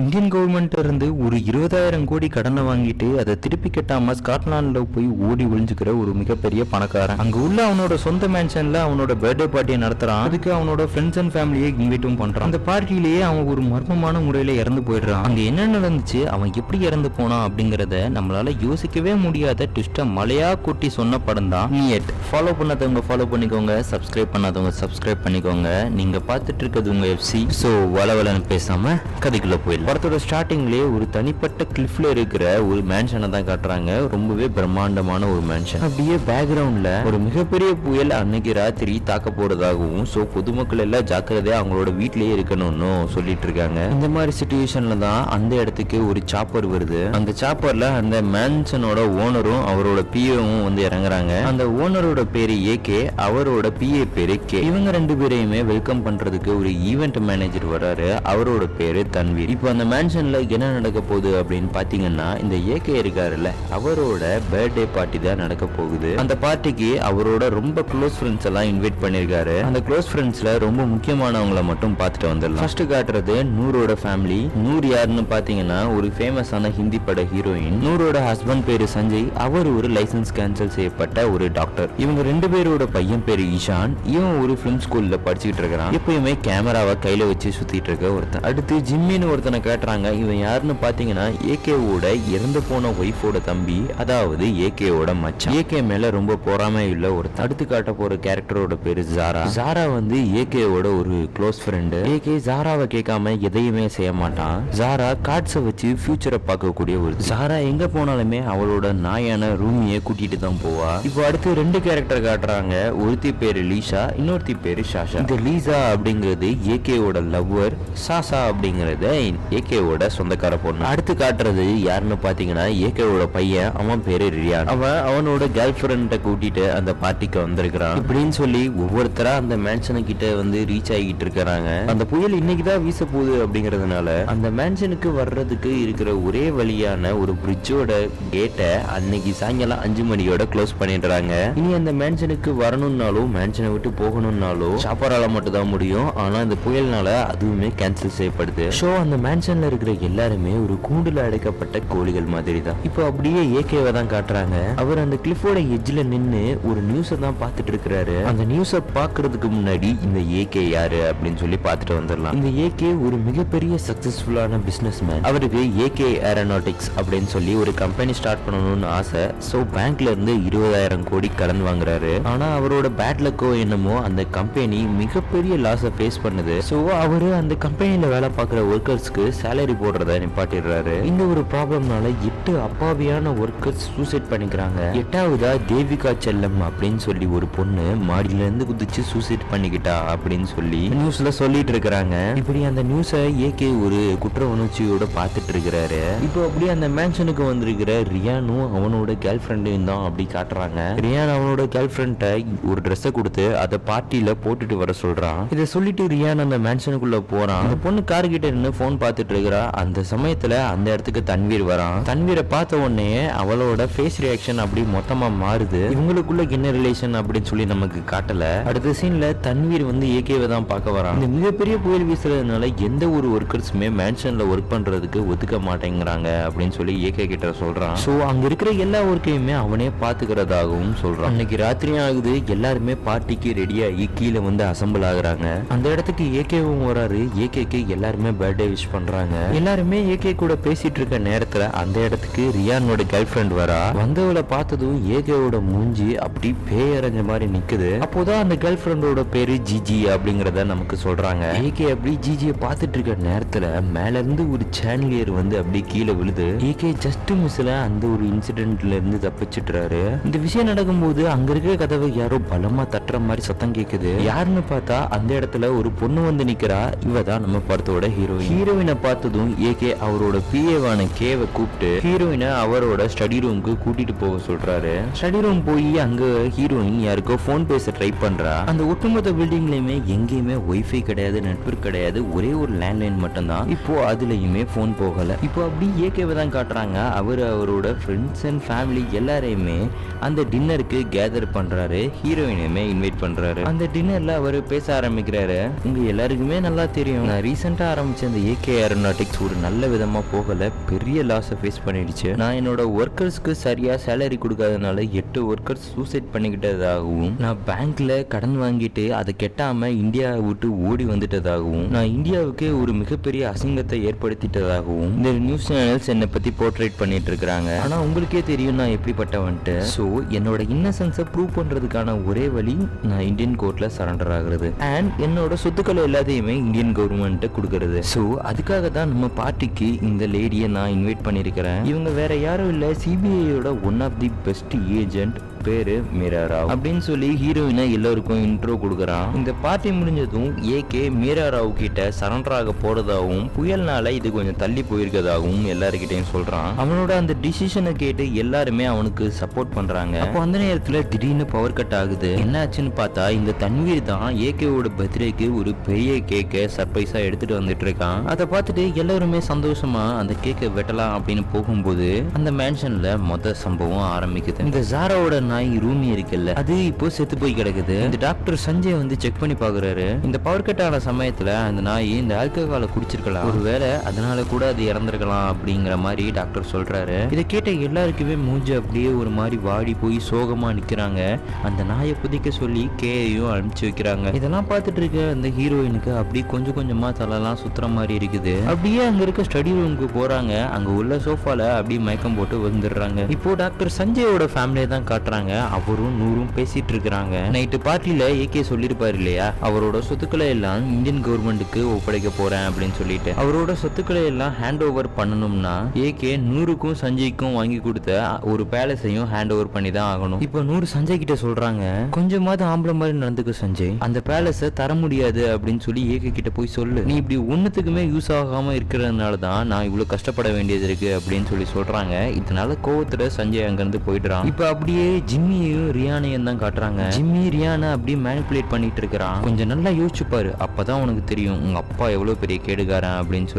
Indian government இருந்து ஒரு 20,000 கோடி கடனை வாங்கிட்டு அதை திருப்பி கட்டாம ஸ்காட்லாந்துல போய் ஓடி ஒளிஞ்சுக்கிற ஒரு மிகப்பெரிய பணக்காரன். அங்க உள்ள அவனோட சொந்த மேன்ஷன்ல அவனோட பர்த்டே பார்ட்டியை நடத்துறான். அதுக்கு அவனோட ஃப்ரெண்ட்ஸ் அண்ட் ஃபேமிலியை இன்வைட்டும் பண்றான். அந்த பார்ட்டிலேயே அவன் ஒரு மர்மமான முறையில இறந்து போயிடுறான். அங்க என்ன நடந்துச்சு, அவன் எப்படி இறந்து போனான் அப்படிங்கறத நம்மளால யோசிக்கவே முடியாத ட்விஸ்ட மலையா கொட்டி சொன்ன படம் தான் நீயட். ஃபாலோ பண்ணாதவங்க ஃபாலோ பண்ணிக்கோங்க, சப்ஸ்கிரைப் பண்ணாதவங்க சப்ஸ்கிரைப் பண்ணிக்கோங்க. நீங்க பார்த்துட்டு இருக்கிறது உங்க எஃப்சி. ஸோ வளவலன்னு பேசாம கதைக்குள்ள போயிடலாம். படத்தோட ஸ்டார்டிங்லேயே ஒரு தனிப்பட்ட கிளிஃப்ல இருக்கிற ஒரு மேன்ஷனை தான் காட்டுறாங்க. ரொம்பவே பிரம்மாண்டமான ஒரு மேன்ஷன். அப்படியே பேக்ரவுண்ட்ல ஒரு மிகப்பெரிய புயல் அன்னைக்கு ராத்திரி தாக்க போறதாகவும், ஸோ பொதுமக்கள் எல்லாம் ஜாக்கிரதையா அவங்களோட வீட்லயே இருக்கணும்னு சொல்லிட்டு இருக்காங்க. இந்த மாதிரி சிச்சுவேஷன்ல தான் அந்த இடத்துக்கு ஒரு சாப்பர் வருது. அந்த சாப்பர்ல அந்த மேன்ஷனோட ஓனரும் அவரோட பிஏவும் வந்து இறங்குறாங்க. அந்த ஓனரோட பேரு ஏகே, அவரோட பிஏ பேரு கே. இவங்க ரெண்டு பேரையுமே வெல்கம் பண்றதுக்கு ஒரு ஈவென்ட் மேனேஜர் வராரு. அவரோட பேரு தன்வீர். இப்போ அந்த மேன்ஷன்ல என்ன நடக்க போகுது அப்படின்னு பாத்தீங்கன்னா, இந்த ஏகே இருக்காருல்ல, அவரோட பர்த்டே பார்ட்டி தான் நடக்க போகுது. அந்த பார்ட்டிக்கு அவரோட ரொம்ப க்ளோஸ் ஃப்ரெண்ட்ஸ் எல்லாம் இன்வைட் பண்ணிருக்காரு. அந்த க்ளோஸ் ஃப்ரெண்ட்ஸ்ல ரொம்ப முக்கியமானவங்களை மட்டும் பார்த்துட்டு வந்துடலாம். ஃபர்ஸ்ட் காட்டுறது நூரோட ஃபேமிலி. நூர் யாருன்னு பாத்தீங்கன்னா ஒரு ஃபேமஸான ஹிந்தி பட ஹீரோயின். நூரோட ஹஸ்பண்ட் பேரு சஞ்சய். அவர் ஒரு லைசன்ஸ் கேன்சல் செய்யப்பட்ட ஒரு டாக்டர். இவங்க ரெண்டு பேரோட பையன் பேரு ஈஷான். இவன் ஒரு பிலிம் ஸ்கூல்ல படிச்சுட்டு இருக்கிறான். எப்பயுமே கேமராவை கையில வச்சு சுத்திட்டு இருக்க ஒருத்தன். அடுத்து ஜிம்மின்னு ஒருத்தனை காட்டுறாங்க. இவன் யாருன்னு பாத்தீங்கன்னா ஏகேவோட இறந்து போன ஒய்ஃபோட தம்பி, அதாவது ஏகேவோட மச்சான். ஏகே மேல ரொம்ப பொறாமை உள்ள ஒருத்தன். அடுத்து காட்ட போற கேரக்டரோட பேரு ஜாரா. ஜாரா வந்து ஏகேவோட ஒரு க்ளோஸ் ஃப்ரெண்டு. ஏகே ஜாராவை கேட்காம எதையுமே செய்ய மாட்டான். ஜாரா கார்ட்ஸை வச்சு ஃபியூச்சரை பார்க்கக்கூடிய ஒரு. ஜாரா எங்க போனாலுமே அவளோட நாயான ரூமியை கூட்டிட்டு தான் போவா. இப்போ அடுத்து ரெண்டு கேரக்டர் காட்டுறாங்க. ஒருத்தி பேரு லீசா, இன்னொருத்தி பேரு ஷாஷா. இந்த லீசா அப்படிங்கிறது ஏகேவோட லவ்வர். சாசா அப்படிங்கறது ஏகேவோட சொந்தக்கார பொண்ணு. அடுத்து காட்டுறது யாருன்னு பாத்தீங்கன்னா ஏகேவோட பையன். அவன் பேரு ரியான். அவன் அவனோட கேர்ள் ஃபிரெண்ட கூட்டிட்டு அந்த பார்ட்டிக்கு வந்திருக்கிறான். இப்படின்னு சொல்லி ஒவ்வொருத்தரா அந்த மேன்ஷனு கிட்ட வந்து ரீச் ஆகிட்டு இருக்கிறாங்க. அந்த புயல் இன்னைக்குதான் வீச போகுது அப்படிங்கறதுனால அந்த மேன்ஷனுக்கு வர்றதுக்கு இருக்கிற ஒரே வழியான ஒரு பிரிட்ஜோட கேட்டை அன்னைக்கு சாயங்காலம் 5 மணியோட க்ளோஸ் பண்ணிடுறாங்க. இனி அந்த மேன்ஷனுக்கு வரணும்னாலும் மேன்ஷனை விட்டு போகணும்னாலும் சாப்பாடால மட்டும் தான் முடியும். ஆனா இந்த புயல்னால அதுவுமே கேன்சல் செய்யப்படுது. ஷோ அந்த மேன்ஷன்ல இருக்கிற எல்லாருமே ஒரு கூண்டுல அடைக்கப்பட்ட கோழிகள் மாதிரி தான். இப்போ அப்படியே ஏகேவை தான் காட்டுறாங்க. அவர் அந்த கிளிஃபோட எட்ஜ்ல நின்னு ஒரு நியூஸை தான் பார்த்துட்டு இருக்கிறாரு. அந்த நியூஸை பாக்குறதுக்கு முன்னாடி இந்த ஏகே யாரு அப்படின்னு சொல்லி பார்த்துட்டு வந்துடலாம். இந்த ஏகே ஒரு மிகப்பெரிய சக்சஸ்ஃபுல்லான பிசினஸ் மேன். அவருக்கு ஏகே ஏரோநாட்டிக்ஸ் அப்படின்னு சொல்லி ஒரு கம்பெனி ஸ்டார்ட் பண்ணணும்னு ஆசை. ஸோ பேங்க்ல இருந்து 20,000 கோடி கடன் வாங்குறாரு. ஆனா அவரோட பேட் லக்கோ என்னமோ அந்த கம்பெனி மிகப்பெரிய லாஸை ஃபேஸ் பண்ணுது. ஸோ அவரு அந்த கம்பெனியில வேலை பார்க்குற ஒர்க்கர்ஸ்க்கு சேலரி போடுறத நிப்பாட்டிடுறாரு. இந்த ஒரு ப்ராப்ளம்னால 8 அப்பாவியான ஒர்க்கர்ஸ் சூசைட் பண்ணிக்கிறாங்க. 8வதா தேவிகா செல்லம் அப்படின்னு சொல்லி ஒரு பொண்ணு மாடியில இருந்து குதிச்சு சூசைட் பண்ணிக்கிட்டா அப்படின்னு சொல்லி நியூஸ்ல சொல்லிட்டு இருக்கிறாங்க. இப்படி அந்த நியூஸை ஏகே ஒரு குற்ற உணர்ச்சியோட பார்த்துட்டு இருக்கிறாரு. இப்போ அப்படியே அந்த மேன்ஷனுக்கு வந்திருக்கிற ரியானும் அவனோட கேர்ள் ஃப்ரெண்டையும் தான் அப்படி காட்டுறாங்க. ரியான் அவனோட கேர்ள் ஃப்ரெண்ட ஒரு ட்ரெஸ்ஸை கொடுத்து அதை பார்ட்டியில போட்டுட்டு வர சொல்றான். இதை சொல்லிட்டு ரியான் அந்த மேன்ஷனுக்குள்ள போறான். அந்த பொண்ணு கார் கிட்ட நின்று போன் பார்த்துட்டு இருக்கிறா. அந்த சமயத்துல அந்த இடத்துக்கு தன்வீர் வரான். தன்வீரை பார்த்த உடனே அவளோட ஃபேஸ் ரியாக்ஷன் அப்படி மொத்தமா மாறுது. இவங்களுக்குள்ள என்ன ரிலேஷன் அப்படின்னு சொல்லி நமக்கு காட்டல. அடுத்த சீன்ல தன்வீர் வந்து ஏகேவை தான் பார்க்க வரான். இந்த மிகப்பெரிய புயல் வீசுறதுனால எந்த ஒரு ஒர்க்கர்ஸுமே மேன்ஷன்ல ஒர்க் பண்றதுக்கு ஒத்துக்க மாட்டேங்கிறாங்க அப்படின்னு சொல்லி ஏகே கிட்ட சொல்றான். சோ அங்க இருக்கிற எல்லா ஒர்க்கையுமே அவனே பாத்துக்கிறதாகவும் சொல்றான். அன்னைக்கு ராத்திரியும் ஆகுது. எல்லாருமே பார்ட்டிக்கு ரெடியாகி கீழே வந்து அசம்பிள் ஆகுறாங்க. அந்த இடத்துக்கு ஏகேவும் வராரு. ஏகேக்கு எல்லாருமே பர்த்டே விஷ் பண்றாங்க. எல்லாருமே ஏகே கூட பேசிட்டு இருக்க நேரத்துல அந்த இடத்துக்கு ரியானோட கேர்ள் ஃப்ரெண்ட் வரா. வந்தவளை பார்த்ததும் ஏகேவோட மூஞ்சி அப்படி பேயறைஞ்ச மாதிரி நிக்குது. அப்போதான் அந்த கேர்ள் ஃப்ரெண்டோட பேரு ஜிஜி அப்படிங்கறத நமக்கு சொல்றாங்க. ஏகே அப்படி ஜிஜியை பார்த்துட்டு இருக்க நேரத்துல மேல இருந்து ஒரு சாண்டிலியர் வந்து அப்படி கீழே விழுது. ஏகே ஜஸ்ட் மிஸ்ல அந்த ஒரு இன்சிடென்ட்ல இருந்து தப்பிச்சிட்டுறாரு. இந்த விஷயம் நடக்கும்போது அங்க இருக்கிற கதவை யாரோ பலமா தட்டுற மாதிரி சத்தம் கேக்குது. யாருன்னு பார்த்தா அந்த இடத்துல ஒரு பொண்ணு வந்து நிக்கிறா. இவதான் நம்ம படத்தோட ஹீரோயின். ஹீரோயினை பார்த்ததும் ஏகே அவரோட பிஏவான கேவை கூப்பிட்டு ஹீரோயினை அவரோட ஸ்டடி ரூமுக்கு கூட்டிட்டு போக சொல்றாரு. ஸ்டடி ரூம் போய் அங்க ஹீரோயின் யாருக்கோ போன் பேச ட்ரை பண்றா. அந்த ஒட்டுமொத்த பில்டிங்லயுமே எங்கேயுமே ஒய்ஃபை கிடையாது, நெட்வொர்க் கிடையாது, ஒரே ஒரு லேண்ட்லைன் மட்டும் தான். இப்போ அதுலயுமே போன் போகல. இப்போ அப்படி ஏகேவை தான் காட்டுறாங்க. அவரோட ஃப்ரெண்ட்ஸ் அண்ட் ஃபேமிலி எல்லாரையுமே அந்த டின்னருக்கு கேதர் பண்றாரு. ஹீரோயினையுமே இன்வைட் பண்றாரு. அந்த டின்னர்ல அவரு பேச ஆரம்பிக்கிறாரு. உங்க எல்லாருக்குமே நல்லா தெரியும், நான் ரீசெண்டா ஆரம்பிச்ச அந்த ஏகே ஏரோநாட்டிக்ஸ் ஒரு நல்ல விதமா போகல, பெரிய லாஸை ஃபேஸ் பண்ணிடுச்சு. நான் என்னோட ஒர்க்கர்ஸ்க்கு சரியா சேலரி கொடுக்காதனால 8 ஒர்க்கர்ஸ் சூசைட் பண்ணிக்கிட்டதாகவும், நான் பேங்க்ல கடன் வாங்கிட்டு அதை கெட்டாம இந்தியாவை விட்டு ஓடி வந்துட்டதாகவும், நான் இந்தியாவுக்கு ஒரு மிகப்பெரிய அசிங்கத்தை ஏற்படுத்திட்டதாகவும் இந்த நியூஸ் சேனல்ஸ் என்னை பத்தி போர்ட்ரேட் பண்ணிட்டு இருக்காங்க. ஆனா உங்களுக்கே தெரியும் நான் எப்படிப்பட்டவன்ட்டு. ஸோ என்னோட இன்னசென்ஸை ப்ரூவ் பண்றதுக்கான ஒரே வழி நான் இந்தியன் கோர்ட்ல சரண்டர் ஆகுறது அண்ட் என்னோட சொத்துக்களை எல்லாத்தையுமே இந்தியன் கவர்மெண்ட் கொடுக்கறது. ஸோ அதுக்காக தான் நம்ம பார்ட்டிக்கு இந்த லேடியை நான் இன்வைட் பண்ணியிருக்கிறேன். இவங்க வேற யாரும் இல்லை, சிபிஐயோட one of the best agent, பேரு மீரா ராவ் அப்படின்னு சொல்லி ஹீரோயினை எல்லாருக்கும் இன்ட்ரோ கொடுக்குறான். இந்த பார்ட்டி முடிஞ்சதும் ஏகே மீரா ராவ் கிட்ட சரண்டர் ஆக போறதாகவும் புயல்னால இது கொஞ்சம் தள்ளி போயிருக்கதாகவும் எல்லாருக்கிட்டையும் சொல்றான். அவனோட அந்த டிசிஷனை கேட்டு எல்லாருமே அவனுக்கு சப்போர்ட் பண்றாங்க. அப்போ அந்த நேரத்துல திடீர்னு பவர் கட் ஆகுது. என்ன ஆச்சுன்னு பார்த்தா இந்த தன்வீர் தான் ஏகேவோட பர்த்டேக்கு ஒரு பெரிய கேக்கை சர்ப்ரைஸா எடுத்துட்டு வந்துட்டு இருக்கான். அதை பார்த்துட்டு எல்லாருமே சந்தோஷமா அந்த கேக்கை வெட்டலாம் அப்படின்னு போகும்போது அந்த மேன்ஷன்ல மொத்த சம்பவம் ஆரம்பிக்குது. இந்த ஜாராவோட நாய் ரூமி இருக்குல்ல, அது இப்போ செத்து போய் கிடக்குது. இந்த டாக்டர் சஞ்சய் வந்து செக் பண்ணி பாக்குறாரு. இந்த பவர் கட் ஆன சமயத்துல அந்த நாய் இந்த ஆல்கஹாலை குடிச்சிருக்கலாம், ஒருவேளை அதனால கூட அது இறந்திருக்கலாம் அப்படிங்கிற மாதிரி டாக்டர் சொல்றாரு. இதை கேட்ட எல்லாருக்குமே மூஞ்சி அப்படியே ஒரு மாதிரி வாடி போய் சோகமா நிக்கிறாங்க. அந்த நாயை புதிக்க சொல்லி கேயும் அனுப்பிச்சு வைக்கிறாங்க. இதெல்லாம் பார்த்துட்டு இருக்க அந்த ஹீரோயினுக்கு அப்படியே கொஞ்சம் கொஞ்சமா தலைலாம் சுத்துற மாதிரி இருக்குது. அப்படியே அங்க இருக்க ஸ்டடி ரூமுக்கு போறாங்க. அங்க உள்ள சோஃபால அப்படியே மயக்கம் போட்டு வந்துடுறாங்க. இப்போ டாக்டர் சஞ்சயோட ஃபேமிலியை தான் காட்டுறாங்க. அவரும் நூறும் பேசிட்டு இருக்காங்க. நைட்டு பார்ட்டில ஏகே சொல்லிருப்பாரு இல்லையா, அவரோட சொத்துக்களை எல்லாம் இந்தியன் கவர்மெண்ட்டுக்கு ஒப்படைக்க போறேன் அப்படின்னு சொல்லிட்டு. அவரோட சொத்துக்களை எல்லாம் ஹேண்ட் ஓவர் பண்ணணும்னா ஏகே நூறுக்கும் சஞ்சய்க்கும் வாங்கி கொடுத்த ஒரு பேலஸையும் ஹேண்ட் ஓவர் பண்ணி தான் ஆகணும். இப்போ நூறு சஞ்சய் கிட்ட சொல்றாங்க, கொஞ்சமாவது ஆம்பளை மாதிரி நடந்துக்க சஞ்சய், அந்த பேலஸை தர முடியாது அப்படின்னு சொல்லி ஏகே கிட்ட போய் சொல்லு. நீ இப்படி ஒன்னுத்துக்குமே யூஸ் ஆகாம இருக்கிறதுனால தான் நான் இவ்வளவு கஷ்டப்பட வேண்டியது இருக்கு அப்படின்னு சொல்லி சொல்றாங்க. இதனால கோவத்துல சஞ்சய் அங்கிருந்து போயிடுறான். இப்ப அப்படியே ஜிம்மியையும் ரியானையும் தான் காட்டுறாங்க. ஜிம்மி ரியானை அப்படியே மேனிபுலேட் பண்ணிட்டு இருக்கிறான். கொஞ்சம் நல்லா யோசிச்சு பாரு, அப்பதான் உனக்கு தெரியும் உங்க அப்பா எவ்வளவு பெரிய கேடுகாரன் அப்படின்னு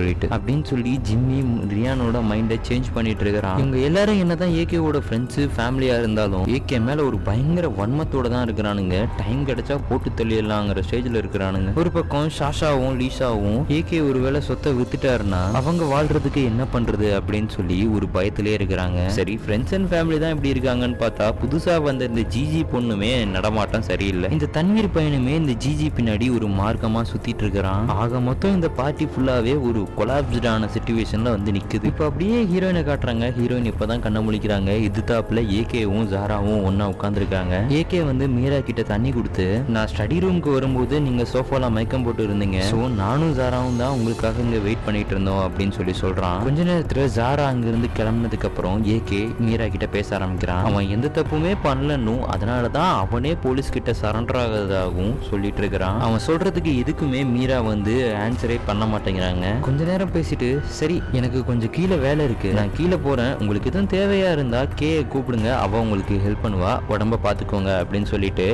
சொல்லி ஜிம்மி ரியானோட மைண்டை சேஞ்ச் பண்ணிட்டு இருக்கிறான். இவங்க எல்லாரும் என்னதான் ஏகேவோட ஃப்ரெண்ட்ஸ் ஃபேமிலியா இருந்தாலும் ஏகே மேல ஒரு பயங்கர வன்மத்தோட தான் இருக்கிறானுங்க. டைம் கிடைச்சா போட்டு தள்ளிடலாங்கிற ஸ்டேஜ்ல இருக்கிறானுங்க. ஒரு பக்கம் ஷாஷாவும் லீஷாவும் ஏகே ஒருவேளை சொத்தை வித்துட்டாருன்னா அவங்க வாழ்றதுக்கு என்ன பண்றது அப்படின்னு சொல்லி ஒரு பயத்திலே இருக்கிறாங்க. சரி, ஃப்ரெண்ட்ஸ் அண்ட் ஃபேமிலி தான் இப்படி இருக்காங்கன்னு பார்த்தா புதுசா வந்த இந்த ஜிஜி பொண்ணுமே நடமாட்டம் சரியில்லை. இந்த தன்வீர் பையனுமே இந்த ஜிஜி பின்னாடி ஒரு மார்க்கமா சுத்திட்டு இருக்கிறான். ஆக மொத்தம் இந்த பார்ட்டி ஃபுல்லாவே ஒரு கொலாப்ஸ்டான சிச்சுவேஷன்ல வந்து நிக்குது. இப்ப அப்படியே ஹீரோயினை காட்டுறாங்க. ஹீரோயின் இப்பதான் கண்ண முழிக்கிறாங்க. எதிர்த்தாப்புல ஏகேவும் ஜாராவும் ஒன்னா உட்காந்துருக்காங்க. ஏகே வந்து மீரா கிட்ட தண்ணி கொடுத்து, நான் ஸ்டடி ரூமுக்கு வரும்போது நீங்க சோஃபால மயக்கம் போட்டு இருந்தீங்க, சோ நானும் ஜாராவும் தான் உங்களுக்காக இங்க வெயிட் பண்ணிட்டு இருந்தோம் அப்படின்னு சொல்லி சொல்றான். கொஞ்ச நேரத்துல ஜாரா அங்கிருந்து கிளம்பினதுக்கு அப்புறம் ஏகே மீரா கிட்ட பேச ஆரம்பிக்கிறான். அவன் எந்த தப்புமே பண்ணலன்னும் அதனாலதான் அவனே போலீஸ் கிட்ட சரண்டர் ஆகுறதாகவும் சொல்லிட்டு இருக்கிறான். அவன் சொல்றதுக்கு எதுக்குமே மீரா வந்து ஆன்சரே பண்ண மாட்டேங்கிறாங்க. கொஞ்ச நேரம் பேசிட்டு, சரி எனக்கு கொஞ்சம் கீழே வேலை இருக்கு, நான் கீழே போறேன், உங்களுக்கு எதுவும் தேவையா இருந்தா கேயை கூப்பிடுங்க, அவ உங்களுக்கு ஹெல்ப் பண்ணுவா, உடம்ப பாத்துக்கோங்க அப்படின்னு சொல்லிட்டு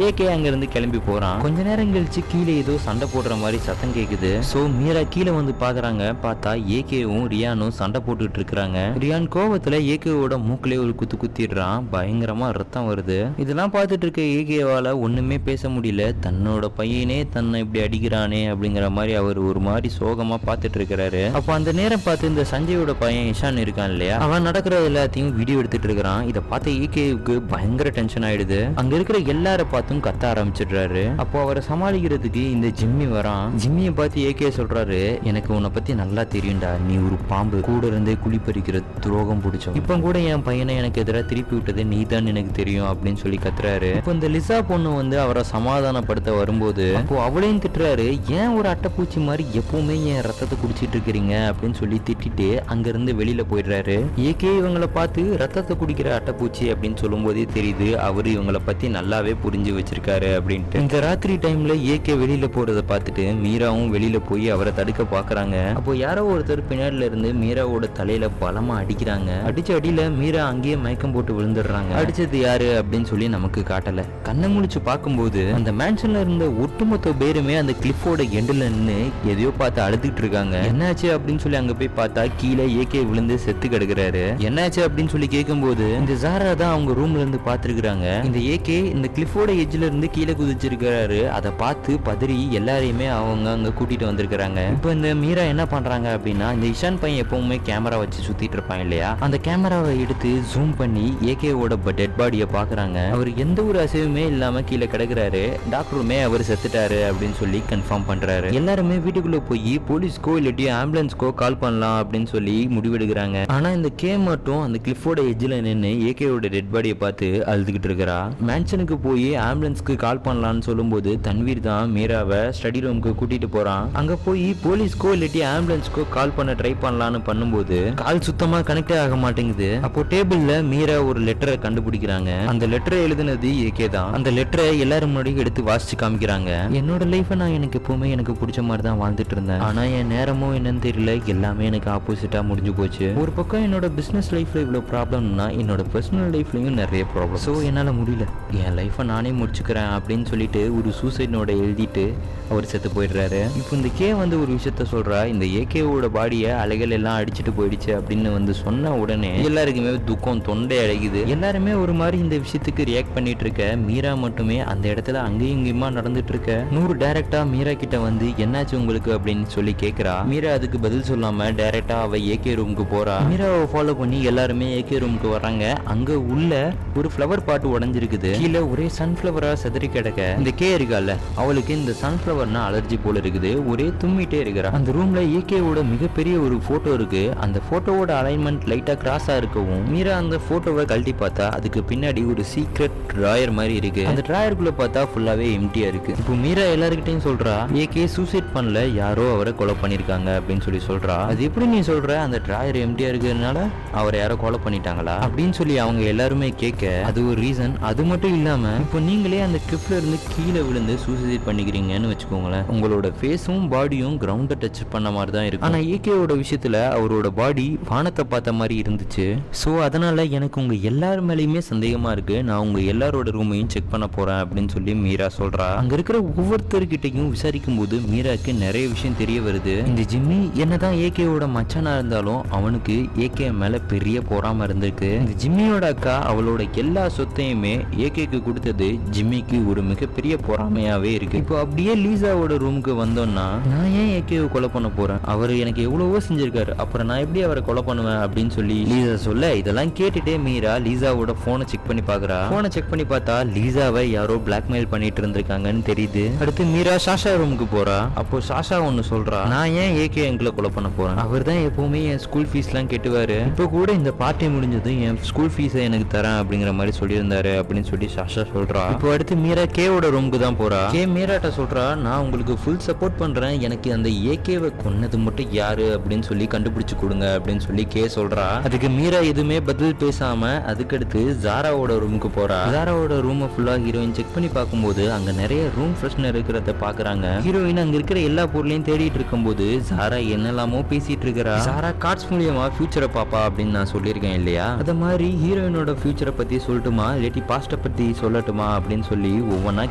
ஏகே அங்க இருந்து கிளம்பி போறான். கொஞ்ச நேரம் கழிச்சு கீழே ஏதோ சண்டை போடுற மாதிரி சத்தம் கேக்குது. சோ மீரா கீழே வந்து பாக்குறாங்க. பார்த்தா ஏகேவும் ரியானும் சண்டை போட்டுட்டு இருக்கிறாங்க. ரியான் கோவத்துல ஏகேவோட மூக்கிலே ஒரு குத்து குத்திடுறான். பயங்கரமா ரத்தம் வருது. இதெல்லாம் பார்த்துட்டு இருக்க ஏகேவால ஒண்ணுமே பேச முடியல. தன்னோட பையனே தன்னை இப்படி அடிக்கிறானே அப்படிங்கிற மாதிரி அவர் ஒரு மாதிரி சோகமா பார்த்துட்டு இருக்கிறாரு. அப்போ அந்த நேரம் பார்த்து இந்த சஞ்சயோட பையன் இஷான் இருக்கான் இல்லையா, அவன் நடக்கிற எல்லாத்தையும் வீடியோ எடுத்துட்டு இருக்கிறான். இதை பார்த்து ஏகேவுக்கு பயங்கர டென்ஷன் ஆயிடுது. அங்க இருக்கிற எல்லார பார்த்தும் கத்த ஆரம்பிச்சிடுறாரு. அப்போ அவரை சமாளிக்கிறதுக்கு இந்த ஜிம்மி வரான். ஜிம்மியை பார்த்து ஏகே சொல்றாரு, எனக்கு உன்னை பத்தி நல்லா தெரியும்டா, நீ ஒரு பாம்பு, கூட இருந்தே குளிப்பறிக்கிற துரோகம் பிடிச்சோம், இப்ப கூட என் பையனை எனக்கு எதிராக திருப்பி விட்டது நீ தான் எனக்கு தெரியும் அப்படின்னு சொல்லி கத்துறாரு. இப்போ இந்த லிசா பொண்ணு வந்து அவரை சமாதானப்படுத்த வரும்போது அப்போ அவளையும் திட்டுறாரு. ஏன் ஒரு அட்டைப்பூச்சி மாதிரி எப்பவுமே என் ரத்தத்தை குடிச்சிட்டு இருக்கிறீங்க அப்படின்னு சொல்லி திட்டிட்டு அங்கிருந்து வெளியில போயிடுறாரு. ஏகே இவங்களை பார்த்து ரத்தத்தை குடிக்கிற அட்டைப்பூச்சி அப்படின்னு சொல்லும் போதே தெரியுது அவரு இவங்களை பத்தி நல்லாவே புரிஞ்சு வச்சிருக்காரு அப்படின்ட்டு. இந்த ராத்திரி டைம்ல ஏகே வெளியில போறதை பார்த்துட்டு மீராவும் வெளியில போய் அவரை தடுக்க பாக்குறாங்க. அப்போ யாரோ ஒருத்தர் பின்னாடில இருந்து மீராவோட தலையில பலமா அடிக்கிறாங்க. அடிச்ச அடியில மீரா அங்கேயே மயக்கம் போட்டு விழுந்துடுறாங்க. அடிச்சது இருக்கிறது யாரு அப்படின்னு சொல்லி நமக்கு காட்டல. கண்ணை முழிச்சு பார்க்கும்போது அந்த மேன்ஷன்ல இருந்த ஒட்டுமொத்த பேருமே அந்த கிளிஃபோட எண்டுல நின்று எதையோ பார்த்து அழுதுட்டு இருக்காங்க. என்னாச்சு அப்படின்னு சொல்லி அங்க போய் பார்த்தா கீழே ஏகே விழுந்து செத்து கிடக்குறாரு. என்னாச்சு அப்படின்னு சொல்லி கேட்கும்போது இந்த ஜாரா தான் அவங்க ரூம்ல இருந்து பாத்துருக்காங்க. இந்த ஏகே இந்த கிளிஃபோட எட்ஜ்ல இருந்து கீழே குதிச்சிருக்காரு. அதை பார்த்து பதறி எல்லாரையுமே அவங்க அங்க கூட்டிட்டு வந்திருக்காங்க. இப்போ இந்த மீரா என்ன பண்றாங்க அப்படின்னா, இந்த இஷான் பையன் எப்பவுமே கேமரா வச்சு சுத்திட்டு இருப்பான் இல்லையா, அந்த கேமராவை எடுத்து ஜூம் பண்ணி ஏகேவோட டெட் பாடியை பாக்குறாங்க. அவர் எந்த ஒரு அசைவுமே இல்லாம கீழே கிடக்குறாரு. டாக்டருமே அவர் செத்துட்டாரு அப்படின்னு சொல்லி கன்ஃபார்ம் பண்றாரு. எல்லாருமே வீட்டுக்குள்ள போய் போலீஸ்க்கோ இல்லாட்டி ஆம்புலன்ஸ்க்கோ கால் பண்ணலாம் அப்படின்னு சொல்லி முடிவெடுக்கிறாங்க. ஆனா இந்த கே மட்டும் அந்த கிளிஃபோட எட்ஜ்ல நின்று ஏகேவோட டெட் பாடியை பார்த்து அழுதுகிட்டு இருக்கிறா. மேன்ஷனுக்கு போய் ஆம்புலன்ஸ்க்கு கால் பண்ணலாம்னு சொல்லும்போது தன்வீர் தான் மீராவை ஸ்டடி ரூமுக்கு கூட்டிட்டு போறான். அங்க போய் போலீஸ்க்கோ இல்லாட்டி ஆம்புலன்ஸ்க்கோ கால் பண்ண ட்ரை பண்ணலாம்னு பண்ணும்போது கால் சுத்தமா கனெக்டே ஆக மாட்டேங்குது. அப்போ டேபிள்ல மீரா ஒரு லெட்டரை கண்டுபிடிக்கிறாங்க. அந்த லெட்டரை எழுதுனது ஏகே தான். அந்த லெட்டரை எல்லாரும் முன்னாடி எடுத்து வாசிச்சு காமிக்கிறாங்க. என்னோட லைஃபை நான் எப்பவுமே எனக்கு பிடிச்ச மாதிரி தான் வாழ்ந்துட்டு இருந்தேன். ஆனா என் நேரமும் என்னன்னு தெரியல, எல்லாமே எனக்கு ஆப்போசிட்டா முடிஞ்சு போச்சு. ஒரு பக்கம் என்னோட பிசினஸ் லைஃப்ல இவ்வளவு ப்ராப்ளம்னா என்னோட பர்சனல் லைஃப்லயும் நிறைய ப்ராப்ளம். ஸோ என்னால முடியல, என் லைஃபை நானே முடிச்சுக்கிறேன் அப்படின்னு சொல்லிட்டு ஒரு சூசைட் நோட எழுதிட்டு அவர் செத்து போயிடுறாரு. இப்போ இந்த கே ஒரு விஷயத்த சொல்றா, இந்த ஏகேவோட பாடியை அலைகள் எல்லாம் அடிச்சுட்டு போயிடுச்சு அப்படின்னு சொன்ன உடனே எல்லாருக்குமே துக்கம் தொண்டை அடைக்குது. எல்லாருமே ஒரு மாதிரி இந்த விஷயத்துக்கு ரியாக்ட் பண்ணிட்டு இருக்க மீரா மட்டுமே அந்த இடத்துல அங்கேயும் இங்கேயுமா நடந்துட்டு இருக்க. நூறு டைரக்டா மீரா கிட்ட என்னாச்சு உங்களுக்கு அப்படின்னு சொல்லி கேக்குறா. மீரா அதுக்கு பதில் சொல்லாம டைரக்டா அவ ஏகே ரூமுக்கு போறா. மீராவை ஃபாலோ பண்ணி எல்லாருமே ஏகே ரூமுக்கு வர்றாங்க. அங்க உள்ள ஒரு ஃப்ளவர் பாட்டு உடஞ்சிருக்குது. கீழே ஒரே சன்ஃபிளவரா செதறி கிடக்க இந்த கே இருக்கால, அவளுக்கு இந்த சன்ஃபிளவர்னா அலர்ஜி போல இருக்குது. ஒரே தும்மிட்டே இருக்கிறா. அந்த ரூம்ல ஏகேவோட மிகப்பெரிய ஒரு போட்டோ இருக்கு. அந்த போட்டோவோட அலைன்மெண்ட் லைட்டா கிராஸா இருக்கவும் மீரா அந்த போட்டோவை கழட்டி பார்த்தா அதுக்கு பின்னாடி ஒரு சீக்ரெட் டிராயர் மாதிரி இருக்கு. அந்த டிராயருக்குள்ள பார்த்தா ஃபுல்லாவே எம்டியா இருக்கு. இப்போ மீரா எல்லாருக்கிட்டையும் சொல்றா, ஏகே சூசைட் பண்ணல, யாரோ அவரை கொலை பண்ணிருக்காங்க அப்படின்னு சொல்லி சொல்றா. அது எப்படி நீ சொல்ற, அந்த டிராயர் எம்டியா இருக்கிறதுனால அவரை யாரோ கொலை பண்ணிட்டாங்களா அப்படின்னு சொல்லி அவங்க எல்லாருமே கேட்க, அது ஒரு ரீசன். அது மட்டும் இல்லாம இப்போ நீங்களே அந்த கிளிப்ல இருந்து கீழே விழுந்து சூசைட் பண்ணிக்கிறீங்கன்னு வச்சுக்கோங்களேன், உங்களோட ஃபேஸும் பாடியும் கிரவுண்டை டச் பண்ண மாதிரி தான் இருக்கு. ஆனா ஏகேவோட விஷயத்துல அவரோட பாடி வானத்தை பார்த்த மாதிரி இருந்துச்சு. ஸோ அதனால எனக்கு உங்க எல்லார் மேலேயுமே சந்தேகமா இருக்கு. நான் உங்க எல்லாரோட ரூமையும் செக் பண்ண போறேன் அப்படின்னு சொல்லி மீரா சொல்றா. அங்க இருக்கிற ஒவ்வொருத்தர்கிட்டையும் விசாரிக்கும் போது மீராக்கு நிறைய விஷயம் தெரிய வருது. இந்த ஜிம்மி என்னதான் ஏகேவோட மச்சானா இருந்தாலும் அவனுக்கு ஏகே மேல பெரிய பொறாம இருந்திருக்கு. இந்த ஜிம்மியோட அக்கா அவளோட எல்லா சொத்தையுமே ஏகேக்கு கொடுத்தது ஜிம்மிக்கு ஒரு மிகப்பெரிய பொறாமையாவே இருக்கு. இப்போ அப்படியே லீசாவோட ரூமுக்கு வந்தோம்னா, நான் ஏன் ஏகேவை கொலை பண்ண போறேன், அவர் எனக்கு எவ்வளவோ செஞ்சிருக்காரு, அப்புறம் நான் எப்படி அவரை கொலை பண்ணுவேன் அப்படின்னு சொல்லி லீசா சொல்ல, இதெல்லாம் கேட்டுட்டே மீரா லீசாவோட போனை செக் பண்ணி பாக்குறா. போனை செக் பண்ணி பார்த்தா லீசாவை யாரோ பிளாக்மெயில் பண்ணிட்டு இருந்திருக்காங்கன்னு தெரியுது. அடுத்து மீரா சாஷா ரூமுக்கு போறா. அப்போ சாஷா ஒன்னு சொல்றா, நான் ஏன் ஏகே எங்களை கொலை பண்ண போறேன், அவர் தான் எப்பவுமே என் ஸ்கூல் ஃபீஸ் எல்லாம் கெட்டுவாரு, இப்போ கூட இந்த பார்ட்டி முடிஞ்சதும் என் ஸ்கூல் ஃபீஸை எனக்கு தரேன் அப்படிங்கிற மாதிரி சொல்லியிருந்தாரு அப்படின்னு சொல்லி சாஷா சொல்றா. இப்போ அடுத்து மீரா கேவோட ரூமுக்கு தான் போறா. கே மீராட்ட சொல்றா, நான் உங்களுக்கு ஃபுல் சப்போர்ட் பண்றேன், எனக்கு அந்த ஏகேவை கொன்னது மட்டும் யாரு அப்படின்னு சொல்லி கண்டுபிடிச்சு கொடுங்க அப்படின்னு சொல்லி கே சொல்றா. அதுக்கு மீரா எதுவுமே பதில் பேசாம அதுக்கடுத்து ஜாராவோட ரூமுக்கு போறா. ஜாராவோட ரூமை ஃபுல்லா ஹீரோயின் செக் பண்ணி பார்க்கும்போது அங்க நிறைய ரூம் ஃப்ரெஷ்னர் இருக்கிறத பாக்குறாங்க. ஹீரோயின் அங்க இருக்கிற எல்லா பொருளையும் தேடிட்டு இருக்கும்போது ஜாரா என்னெல்லாமோ பேசிட்டு இருக்கிறா. ஜாரா கார்ட்ஸ் மூலியமா ஃபியூச்சரை பாப்பா அப்படின்னு நான் சொல்லியிருக்கேன் இல்லையா, அத மாதிரி ஹீரோயினோட ஃபியூச்சரை பத்தி சொல்லட்டுமா இல்லாட்டி பாஸ்ட பத்தி சொல்லட்டுமா அப்படின்னு சொல்லி ஒவ்வொன்னா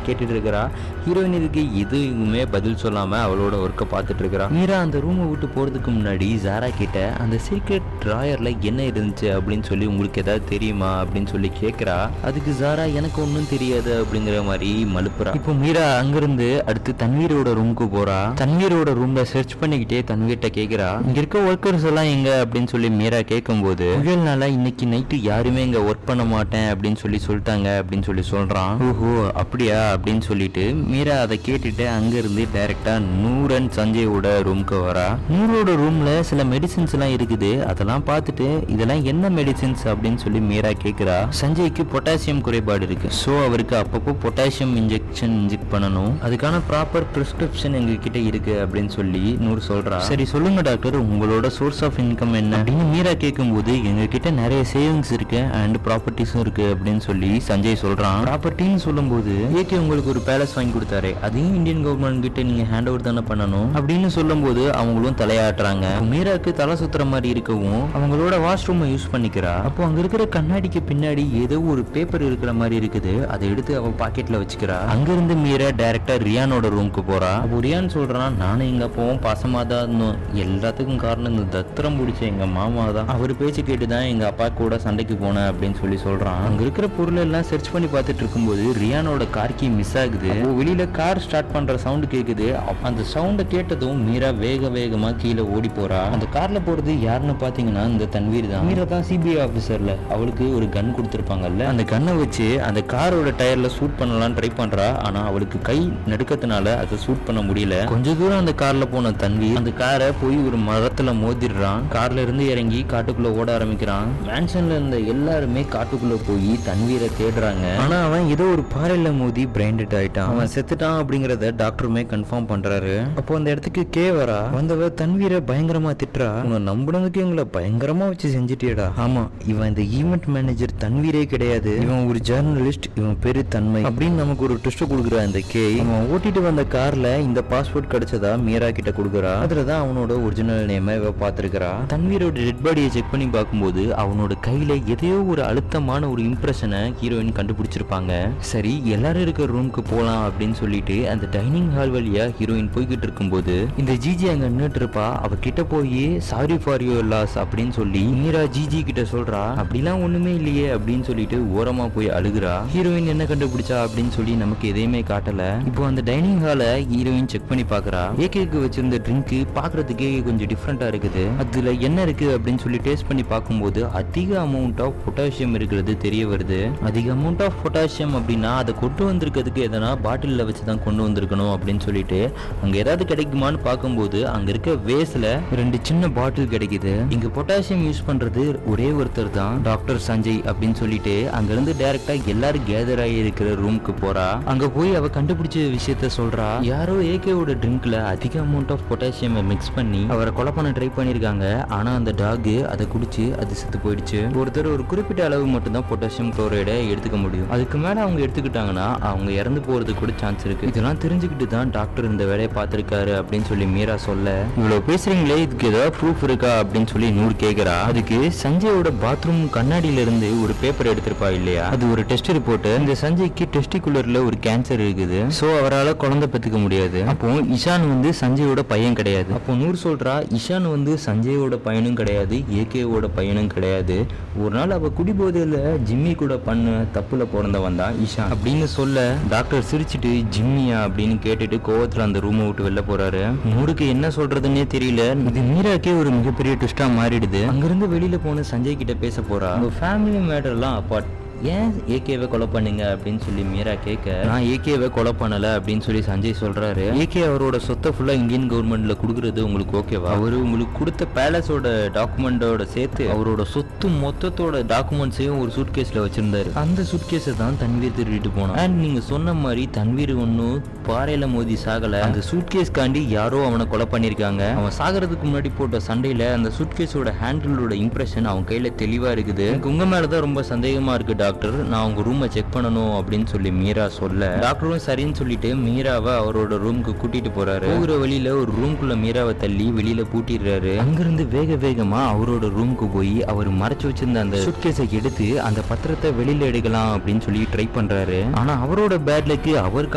கேட்டுட்டு இருக்கிறா. ஹீரோயின் இதுக்கு எதுவுமே பதில் சொல்லாம அவளோட ஒர்க்கை பார்த்துட்டு இருக்கிறா. மீரா அந்த ரூமை விட்டு போறதுக்கு முன்னாடி ஜாரா கிட்ட அந்த சீக்ரெட் டிராயர்ல என்ன இருந்துச்சு அப்படின்னு சொல்லி உங்களுக்கு ஏதாவது தெரியுமா அப்படின்னு சொல்லி கேட்கிறா. அதுக்கு ஜாரா எனக்கு ஒன்றும் தெரியாது அப்படிங்கிற மாதிரி மலுப்புறா. இப்போ மீரா அங்கிருந்து அடுத்து தன்வீரோட ரூமுக்கு போறா. தன்வீரோட ரூம்ல சர்ச் பண்ணிக்கிட்டே தன்வீர்ட்ட கேட்கிறா, இங்க இருக்க ஒர்க்கர்ஸ் எல்லாம் எங்க அப்படின்னு சொல்லி மீரா கேட்கும்போது, முதல் நாளா இன்னைக்கு நைட்டு யாருமே இங்க ஒர்க் பண்ண மாட்டேன் அப்படின்னு சொல்லி சொல்லிட்டாங்க அப்படின்னு சொல்லி சொல்றான். ஓஹோ அப்படியா அப்படின்னு சொல்லிட்டு மீரா அதை கேட்டுட்டு அங்கிருந்து டைரக்டா நூர் அண்ட் சஞ்சயோட ரூமுக்கு வரா. நூரோட ரூம்ல சில மெடிசின்ஸ் எல்லாம் இருக்குது. அதெல்லாம் பார்த்துட்டு இதெல்லாம் என்ன மெடிசின்ஸ் அப்படின்னு சொல்லி மீரா கேட்கிறா. சஞ்சய்க்கு பொட்டாசியம் குறைபாடு இருக்கு, ஸோ அவருக்கு அப்பப்போ பொட்டாசியம் இன்ஜெக்ட் பண்ணணும், அதுக்கான ப்ராப்பர் பிரிஸ்கிரிப்ஷன் எங்க கிட்ட இருக்கு அப்படின்னு சொல்லி நூறு சொல்றா. சரி சொல்லுங்க டாக்டர், உங்களோட சோர்ஸ் ஆஃப் இன்கம் என்ன அப்படின்னு மீரா கேட்கும்போது, எங்க கிட்ட நிறைய சேவிங்ஸ் இருக்கு அண்ட் ப்ராப்பர்ட்டிஸும் இருக்கு அப்படின்னு சொல்லி சஞ்சய் சொல்றான். ப்ராப்பர்ட்டின்னு சொல்லும்போது, ஏகே உங்களுக்கு ஒரு பேலஸ் வாங்கி கொடுத்தாரு, அதையும் இந்தியன் கவர்மெண்ட் கிட்ட நீங்க ஹேண்ட் ஓவர் தானே பண்ணணும் அப்படின்னு சொல்லும்போது அவங்களும் தலையாட்டுறாங்க. மீராக்கு தலை சுத்துற மாதிரி இருக்கவும் அவங்களோட வாஷ்ரூமை யூஸ் பண்ணிக்கிறா. அப்போ அங்க இருக்கிற கண்ணாடிக்கு பின்னாடி ஏதோ ஒரு பேப்பர் இருக்கிற மாதிரி இருக்குது. அதை எடுத்து அவ பாக்கெட்ல வச்சுக்கிறா. அங்கிருந்து மீரா டைரக்டா ரியானோட ரூமுக்கு போறா. அப்போ ரியான் சொல்றான், நானும் எங்க அப்பாவும் பாசமா தான் இருந்தோம், எல்லாத்துக்கும் காரணம் இந்த தத்திரம் பிடிச்ச எங்க மாமா தான். அவர் பேச்சு கேட்டுதான் எங்க அப்பா கூட சண்டைக்கு போனேன் அப்படின்னு சொல்லி சொல்றான். அங்க இருக்கிற பொருள் எல்லாம் சர்ச் பண்ணி பார்த்துட்டு இருக்கும்போது ரியானோட கார் கீ மிஸ் ஆகுது. வெளியில கார் ஸ்டார்ட் பண்ற சவுண்ட் கேக்குது. அந்த சவுண்ட கேட்டதும் மீரா வேகமா கீழே ஓடி போறா. அந்த கார்ல போறது யாருன்னு பாத்தீங்கன்னா இந்த தன்வீர் தான். மீரா தான் சிபிஐ ஆபீசர்ல, அவளுக்கு ஒரு கன் கொடுத்திருப்பாங்கல்ல, அந்த கன்னை வச்சு அந்த காரோட டயர்ல ஷூட் பண்ணலாம் ட்ரை பண்றா. ஆனா அவளுக்கு கை நடுக்கத்தினால அதை ஷூட் பண்ண முடியல. கொஞ்ச தூரம் அந்த கார்ல போன தன்வீர் அந்த காரை போய் ஒரு மரத்துல மோதிடுறான். கார்ல இருந்து இறங்கி காட்டுக்குள்ள ஓட ஆரம்பிக்கிறான். மேன்ஷன்ல இருந்த எல்லாருமே காட்டுக்குள்ள போய் தன்வீரை தேடுறாங்க. ஆனா அவன் ஏதோ ஒரு பாறையில மோதி பிரைன் டெட் ஆயிட்டான். அவன் செத்துட்டான் அப்படிங்கறத டாக்டருமே கன்ஃபார்ம் பண்றாரு. அப்போ அந்த இடத்துக்கு கே வரா. வந்தவ தன்வீரை பயங்கரமா திட்டுறா. உன்னை நம்பினதுக்கு எங்களை பயங்கரமா வச்சு செஞ்சுட்டியடா. ஆமா, இவன் இந்த ஈவென்ட் மேனேஜர் தன்வீரே கிடையாது, இவன் ஒரு ஜேர்னலிஸ்ட், இவன் பேரு தன்மை அப்படின்னு நமக்கு ஒரு ட்விஸ்ட் கொடுக்குறா. இந்த கே அவன் ஓட்டிட்டு வந்த கார்ல இந்த பாஸ்போர்ட் கிடைச்சதா மீரா கிட்ட கொடுக்குறா. அதுலதான் அவனோட ஒரிஜினல் நேமை இவ பாத்துருக்கிறா. தன்வீரோட டெட் பாடியை செக் பண்ணி பார்க்கும்போது அவனோட கையில எதையோ ஒரு அழுத்தமான ஒரு இம்ப்ரெஷனை ஹீரோயின் கண்டுபிடிச்சிருப்பாங்க. சரி, எல்லாரும் இருக்கிற ரூமுக்கு போலாம் அப்படின்னு சொல்லிட்டு அந்த டைனிங் ஹால் வழியா ஹீரோயின் போய்கிட்டு இருக்கும்போது இந்த ஜிஜி அங்க நின்னுட்டு இருப்பா. அவ கிட்ட போய் சாரி ஃபார் யுவர் லாஸ் அப்படின்னு சொல்லி மீரா ஜிஜி கிட்ட சொல்றா. அப்படிலாம் ஒண்ணுமே இல்லையே அப்படின்னு சொல்லிட்டு ஓரமா போய் அழுகுறா. ஹீரோயின் என்ன கண்டுபிடிச்சா அப்படின்னு சொல்லி நமக்கு எதையுமே காட்டல. இப்போ அந்த டைனிங் ஹால ஹீரோயின் செக் பண்ணி பாக்குறா. ஏகேக்கு வச்சிருந்த ட்ரிங்க் பாக்குறதுக்கே கொஞ்சம் டிஃப்ரெண்டா இருக்குது. அதுல என்ன இருக்கு அப்படின்னு சொல்லி டேஸ்ட் பண்ணி பார்க்கும்போது அதிக அமௌண்ட் ஆஃப் பொட்டாசியம் இருக்கிறது தெரிய வருது. அதிக அமௌண்ட் ஆஃப் பொட்டாசியம் அப்படின்னா அதை கொண்டு வந்திருக்கிறதுக்கு எதனா பாட்டில்ல வச்சுதான் கொண்டு வந்திருக்கணும் அப்படின்னு சொல்லிட்டு அங்க ஏதாவது கிடைக்குமான்னு பார்க்கும்போது அங்க இருக்க வேஸ்ல 2 சின்ன பாட்டில் கிடைக்குது. இங்க பொட்டாசியம் யூஸ் பண்றது ஒரே ஒருத்தர் தான், டாக்டர் சஞ்சய் அப்படின்னு சொல்லிட்டு அங்க இருந்து டைரக்டா எல்லாரும் கேதர் ஆகி இருக்கிற ரூமுக்கு போறா. அங்க போய் அவ கண்டுபிடிச்ச விஷயத்த சொல்றா. யாரோ ஏகேவோட ட்ரிங்க்ல அதிக அமௌண்ட் ஆஃப் பொட்டாசியம் மிக்ஸ் பண்ணி அவரை கொலை பண்ண ட்ரை பண்ணிருக்காங்க. ஆனா அந்த டாக் அதை குடிச்சு அது செத்து போயிடுச்சு. ஒருத்தர் ஒரு குறிப்பிட்ட அளவு மட்டும் தான் பொட்டாசியம் குளோரைடை எடுத்துக்க முடியும். அதுக்கு மேல அவங்க எடுத்துக்கிட்டாங்கன்னா அவங்க இறந்து போறதுக்கு கூட சான்ஸ் இருக்கு. இதெல்லாம் தெரிஞ்சுக்கிட்டு தான் டாக்டர் இந்த வேலையை பார்த்திருக்காரு அப்படின்னு சொல்லி மீரா சொல்ல, இவ்வளவு பேசுறீங்களே, இதுக்கு ஏதாவது ப்ரூஃப் இருக்கா அப்படின்னு சொல்லி நூறு கேக்குறா. அதுக்கு சஞ்சயோட பாத்ரூம் கண்ணாடியில இருந்து ஒரு பேப்பர் எடுத்திருப்பா இல்லையா, அது ஒரு டெஸ்ட் ரிப்போர்ட். இந்த சஞ்சய்க்கு டெஸ்டிகுலர்ல ஒரு கேன்சர் இருக்குது, சோ அவரால் குழந்தை பெற்றுக்க முடியாது. அப்போ இஷான் வந்து சஞ்சயோட பையன் கிடையாது. அப்போ நூறு சொல்றா, இஷான் வந்து சஞ்சயோட பையனும் கிடையாது, ஏகேவோட பையனும் கிடையாது. ஒரு நாள் அவ குடிபோதையில ஜிம்மி கூட பண்ண தப்புல பிறந்தவன் தான் இஷான் அப்படின்னு சொல்ல, டாக்டர் சிரிச்சிட்டு ஜிம்மியா அப்படின்னு கேட்டுட்டு கோவத்துல அந்த ரூமை விட்டு வெளில போறாரு. நூறுக்கு என்ன சொல்றதுன்னே தெரியல. இது மீராக்கே ஒரு மிகப்பெரிய ட்விஸ்டா மாறிடுது. அங்கிருந்து வெளியில போன சஞ்சய் கிட்ட பேச போறா. ஃபேமிலி மேட்டர்லாம் அப்பார்ட், ஏன் ஏகேவை கொலை பண்ணீங்க அப்படின்னு சொல்லி மீரா கேட்க, நான் ஏகேவை கொலை பண்ணல அப்படின்னு சொல்லி சஞ்சய் சொல்றாரு. ஏகே அவரோட சொத்தை ஃபுல்லா இந்தியன் கவர்மெண்ட்ல கொடுக்கறது உங்களுக்கு ஓகேவா? அவரு உங்களுக்கு கொடுத்த பேலஸோட டாக்குமெண்டோட சேர்த்து அவரோட சொத்து மொத்தத்தோட டாக்குமெண்ட்ஸையும் ஒரு சூட்கேஸ்ல வச்சிருந்தாரு. அந்த சூட்கேஸை தான் தன்வீர் திருடிட்டு போனான். அண்ட் நீங்க சொன்ன மாதிரி தன்வீர் ஒன்னும் பாறையில மோதி சாகல. அந்த சூட்கேஸ் காண்டி யாரோ அவனை கொலை பண்ணிருக்காங்க. அவன் சாகிறதுக்கு முன்னாடி போட்ட சண்டையில அந்த சூட்கேஸோட ஹேண்டிலோட இம்ப்ரெஷன் அவன் கையில தெளிவா இருக்குது. உங்க மேலதான் ரொம்ப சந்தேகமா இருக்கு டாக்டர், நான் உங்க ரூமை செக் பண்ணணும் அப்படின்னு சொல்லி மீரா சொல்ல, டாக்டரும் சரின்னு சொல்லிட்டு மீராவை அவரோட ரூமுக்கு கூட்டிட்டு போறாரு. போகிற வழியில ஒரு ரூம்குள்ள மீராவை தள்ளி வெளியில பூட்டிடுறாரு. அங்கிருந்து வேகமா அவரோட ரூமுக்கு போய் அவர் மறைச்சு வச்சிருந்த அந்த சூட்கேஸை எடுத்து அந்த பத்திரத்தை வெளியில எடுக்கலாம் அப்படின்னு சொல்லி ட்ரை பண்றாரு. ஆனா அவரோட பேட்லுக்கு அவர்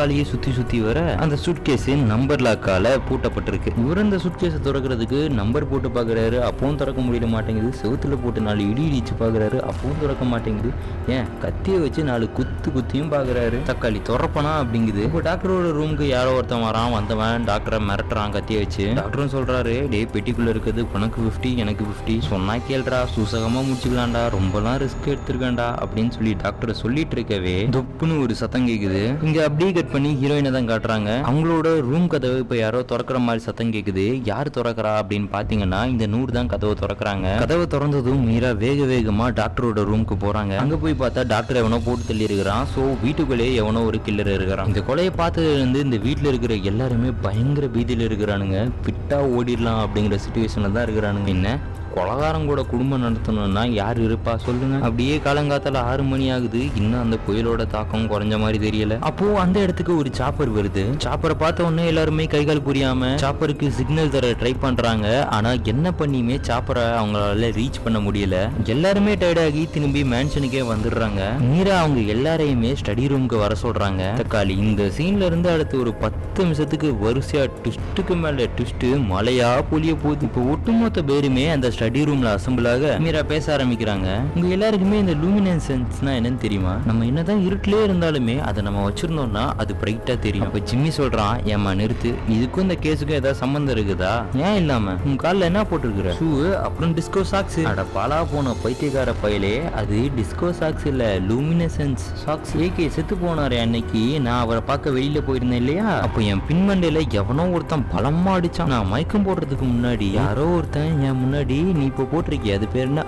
காலையே சுத்தி வர அந்த சூட்கேஸ் நம்பர் லாக்கால பூட்டப்பட்டிருக்கு. இவர் அந்த சூட்கேஸை திறக்கிறதுக்கு நம்பர் போட்டு பாக்குறாரு, அப்பவும் திறக்க முடிய மாட்டேங்குது. செவுத்துல போட்டு 4 இடி இடிச்சு பாக்குறாரு, அப்பவும் திறக்க மாட்டேங்குது. ஏன் கத்தியை வச்சு 4 குத்தியும் பாக்குறாரு. தக்காளி துறப்பனா அப்படிங்குது. இப்போ டாக்டரோட ரூமுக்கு யாரோ ஒருத்தன் வந்தவன் டாக்டரை மிரட்டுறான் கத்தியை வச்சு. டாக்டரும் சொல்றாரு, டே பெட்டிக்குள்ள இருக்குது உனக்கு 50 எனக்கு 50, சொன்னா கேள்றா, சூசகமா முடிச்சுக்கலாம்டா, ரொம்பலாம் ரிஸ்க் எடுத்திருக்கேன்டா அப்படின்னு சொல்லி டாக்டர் சொல்லிட்டு இருக்கவே தொப்புன்னு ஒரு சத்தம் கேக்குது. இங்க அப்படியே கட் பண்ணி ஹீரோயினை தான் காட்டுறாங்க. அவங்களோட ரூம் கதவு இப்ப யாரோ திறக்கிற மாதிரி சத்தம் கேக்குது. யார் திறக்கிறா அப்படின்னு பாத்தீங்கன்னா இந்த நூறு தான் கதவை திறக்கிறாங்க. கதவை திறந்ததும் மீரா வேகமா டாக்டரோட ரூமுக்கு போறாங்க. அங்க போய் பார்த்தா டாக்டர் எவனோ போட்டு தள்ளி இருக்கிறான். சோ வீட்டுக்குள்ளே எவனோ ஒரு கில்லர் இருக்கிறான். இந்த கொலையை பார்த்ததுல இருந்து இந்த வீட்டுல இருக்கிற எல்லாருமே பயங்கர பீதியில இருக்கிறானுங்க. பிட்டா ஓடிடலாம் அப்படிங்கிற சிச்சுவேஷன்ல தான் இருக்கிறானுங்க. என்ன கொலகாரம் கூட குடும்பம் நடத்தணும்னா யார் இருப்பா சொல்லுங்க. அப்படியே காலங்காத்தால 6 மணி ஆகுது, இன்னும் அந்த புயலோட தாக்கம் குறைஞ்ச மாதிரி தெரியல. அப்போ அந்த இடத்துக்கு ஒரு சாப்பர் வருது. சாப்பரை பார்த்த உடனே எல்லாருமே கைகால் புரியாம சாப்பருக்கு சிக்னல் தர ட்ரை பண்றாங்க. ஆனா என்ன பண்ணியுமே சாப்பரை அவங்களால ரீச் பண்ண முடியல. எல்லாருமே டயர்டாகி திரும்பி மேன்ஷனுக்கே வந்துடுறாங்க. மீரா அவங்க எல்லாரையுமே ஸ்டடி ரூமுக்கு வர சொல்றாங்க. தக்காளி இந்த சீன்ல இருந்து அடுத்து ஒரு 10 நிமிஷத்துக்கு வரிசையா ட்விஸ்டுக்கு மேல ட்விஸ்ட் மலையா பொழிய போகுது. இப்போ ஒட்டுமொத்த பேருமே அந்த ஸ்டடி ரூம்ல அசம்பிள் ஆக மீரா பேச ஆரம்பிக்கிறாங்க. உங்க எல்லாருக்குமே இந்த லூமினன்சன்ஸ்னா என்னன்னு தெரியுமா? நம்ம என்னதான் இருட்டிலே இருந்தாலுமே அதை நம்ம வச்சிருந்தோம்னா அது பிரைட்டா தெரியும். அப்ப ஜிம்மி சொல்றான், ஏமா நிறுத்து, இதுக்கும் இந்த கேஸுக்கும் ஏதாவது சம்பந்தம் இருக்குதா? ஏன் இல்லாம உங்க காலில் என்ன போட்டிருக்கிற? ஷூ அப்புறம் டிஸ்கோ சாக்ஸ். அட பாலா போன பைத்தியக்கார பயலே, அது டிஸ்கோ சாக்ஸ் இல்ல, லூமினசன்ஸ் சாக்ஸ். ஏகே செத்து போனாரு அன்னைக்கு, நான் அவரை பார்க்க வெளியில போயிருந்தேன் இல்லையா, அப்போ என் பின்மண்டையில எவனோ ஒருத்தன் பலமா அடிச்சான். நான் மயக்கம் போடுறதுக்கு முன்னாடி யாரோ ஒருத்தன் என் முன்னாடி நீ இப்போ போட்டிருக்கிய அது பேர் என்ன,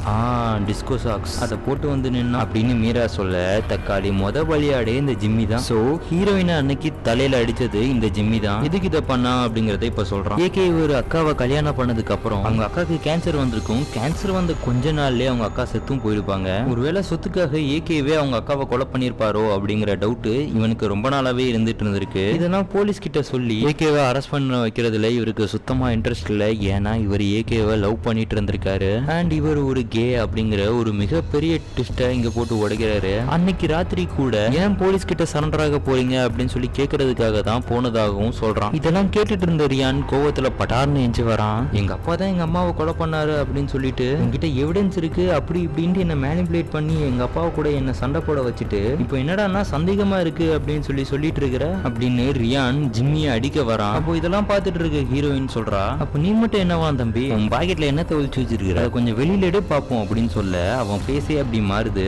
டிஸ்கோ சாக்ஸ், அதை போட்டு வந்து நின்னா அப்படின்னு மீரா சொல்ல, தக்காளி மொத பலியாடே இந்த ஜிம்மி தான். சோ ஹீரோயினை அன்னைக்கு தலையில அடிச்சது இந்த ஜிம்மி தான். எதுக்கு இதை பண்ணா அப்படிங்கறத இப்ப சொல்றான். ஏகே ஒரு அக்காவை கல்யாணம் பண்ணதுக்கு அப்புறம் அவங்க அக்காவுக்கு கேன்சர் வந்திருக்கும். கேன்சர் வந்த கொஞ்ச நாள்லயே அவங்க அக்கா செத்தும் போயிருப்பாங்க. ஒருவேளை சொத்துக்காக ஏகேவே அவங்க அக்காவை கொலை பண்ணிருப்பாரோ அப்படிங்கிற டவுட் இவனுக்கு ரொம்ப நாளாவே இருந்துட்டு இருந்திருக்கு. இதெல்லாம் போலீஸ் கிட்ட சொல்லி ஏகேவை அரெஸ்ட் பண்ண வைக்கிறதுல இவருக்கு சுத்தமா இன்ட்ரெஸ்ட் இல்ல. ஏன்னா இவர் ஏகேவை லவ் பண்ணிட்டு இருந்திருக்காரு. அண்ட் இவர் ஒரு கே அப்படிங்கிற ஒரு மிகப்பெரிய ட்விஸ்டை இங்க போட்டு உடைக்கிறாரு. அன்னைக்கு ராத்திரி கூட ஏன் போலீஸ் கிட்ட சரண்டர் ஆக போறீங்க அப்படின்னு சொல்லி கேட்கறதுக்காக தான் போனதாகவும் சொல்றான். இதெல்லாம் கேட்டுட்டு இருந்த ரியான் கோவத்துல பட்டார்னு எஞ்சி வரான். எங்க அப்பா தான் எங்க அம்மாவை கொலை பண்ணாரு அப்படின்னு சொல்லிட்டு உங்ககிட்ட எவிடன்ஸ் இருக்கு அப்படி இப்படின்ட்டு என்ன மேனிபுலேட் பண்ணி எங்க அப்பாவை கூட என்ன சண்டை போட வச்சுட்டு இப்போ என்னடான்னா சந்தேகமா இருக்கு அப்படின்னு சொல்லிட்டு இருக்கிற அப்படின்னு ரியான் ஜிம்மியை அடிக்க வரான். அப்போ இதெல்லாம் பார்த்துட்டு இருக்க ஹீரோயின் சொல்றா, அப்ப நீ மட்டும் என்னவா தம்பி, உன் பாக்கெட்ல என்ன ஒழிச்சு வச்சிருக்கிற, அதை கொஞ்சம் வெளியில எடு பாப்போம் அப்படின்னு சொல்ல அவன் பேசே அப்படி மாறுது.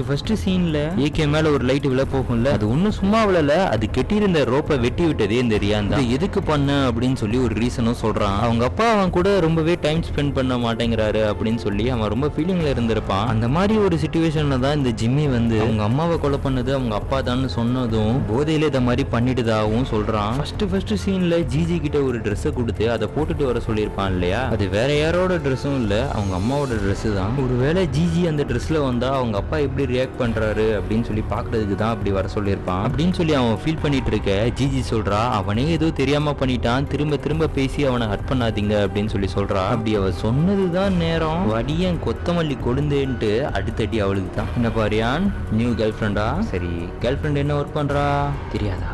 ஃபர்ஸ்ட் சீன்ல ஏகே மேல ஒரு லைட் விழ போகும்ல, அது ஒன்னும் சும்மா விழல, அது கெட்டியிருந்த ரோப்பை வெட்டி விட்டதே இந்த ரியான் தான். எதுக்கு பண்ண அப்படின்னு சொல்லி ஒரு ரீசனும் சொல்றான். அவங்க அப்பா அவன் கூட ரொம்பவே டைம் ஸ்பெண்ட் பண்ண மாட்டேங்கிறாரு அப்படின்னு சொல்லி அவன் ரொம்ப ஃபீலிங்ல இருந்திருப்பான். அந்த மாதிரி ஒரு சிச்சுவேஷன்ல தான் இந்த ஜிம்மி வந்து அவங்க அம்மாவை கொலை பண்ணது அவங்க அப்பா தான் சொன்னதும் போதையில இத மாதிரி பண்ணிட்டுதாகவும் சொல்றான். ஃபர்ஸ்ட் சீன்ல ஜிஜி கிட்ட ஒரு ட்ரெஸ் கொடுத்து அதை போட்டுட்டு வர சொல்லியிருப்பான் இல்லையா, அது வேற யாரோட ட்ரெஸ்ஸும் இல்ல, அவங்க அம்மாவோட ட்ரெஸ் தான். ஒருவேளை ஜிஜி அந்த ட்ரெஸ்ல வந்தா அவங்க அப்பா எப்படி ரியாக்ட் பண்றாரு அப்படின்னு சொல்லி பாக்குறதுக்கு தான் அப்படி வர சொல்லியிருப்பான் அப்படின்னு சொல்லி அவன் ஃபீல் பண்ணிட்டு இருக்க. ஜிஜி சொல்றா, அவனே ஏதோ தெரியாம பண்ணிட்டான், திரும்ப பேசி அவனை ஹர்ட் பண்ணாதீங்க அப்படின்னு சொல்லி சொல்றா. அப்படி அவ சொன்னதுதான் நேரம் வடியன் கொத்தமல்லி கொடுந்தேன்ட்டு அடுத்தடி அவளுக்கு தான். என்ன பாரியான், நியூ கேர்ள் ஃப்ரெண்டா? சரி, கேர்ள் ஃப்ரெண்ட் என்ன ஒர்க் பண்றா தெரியாதா?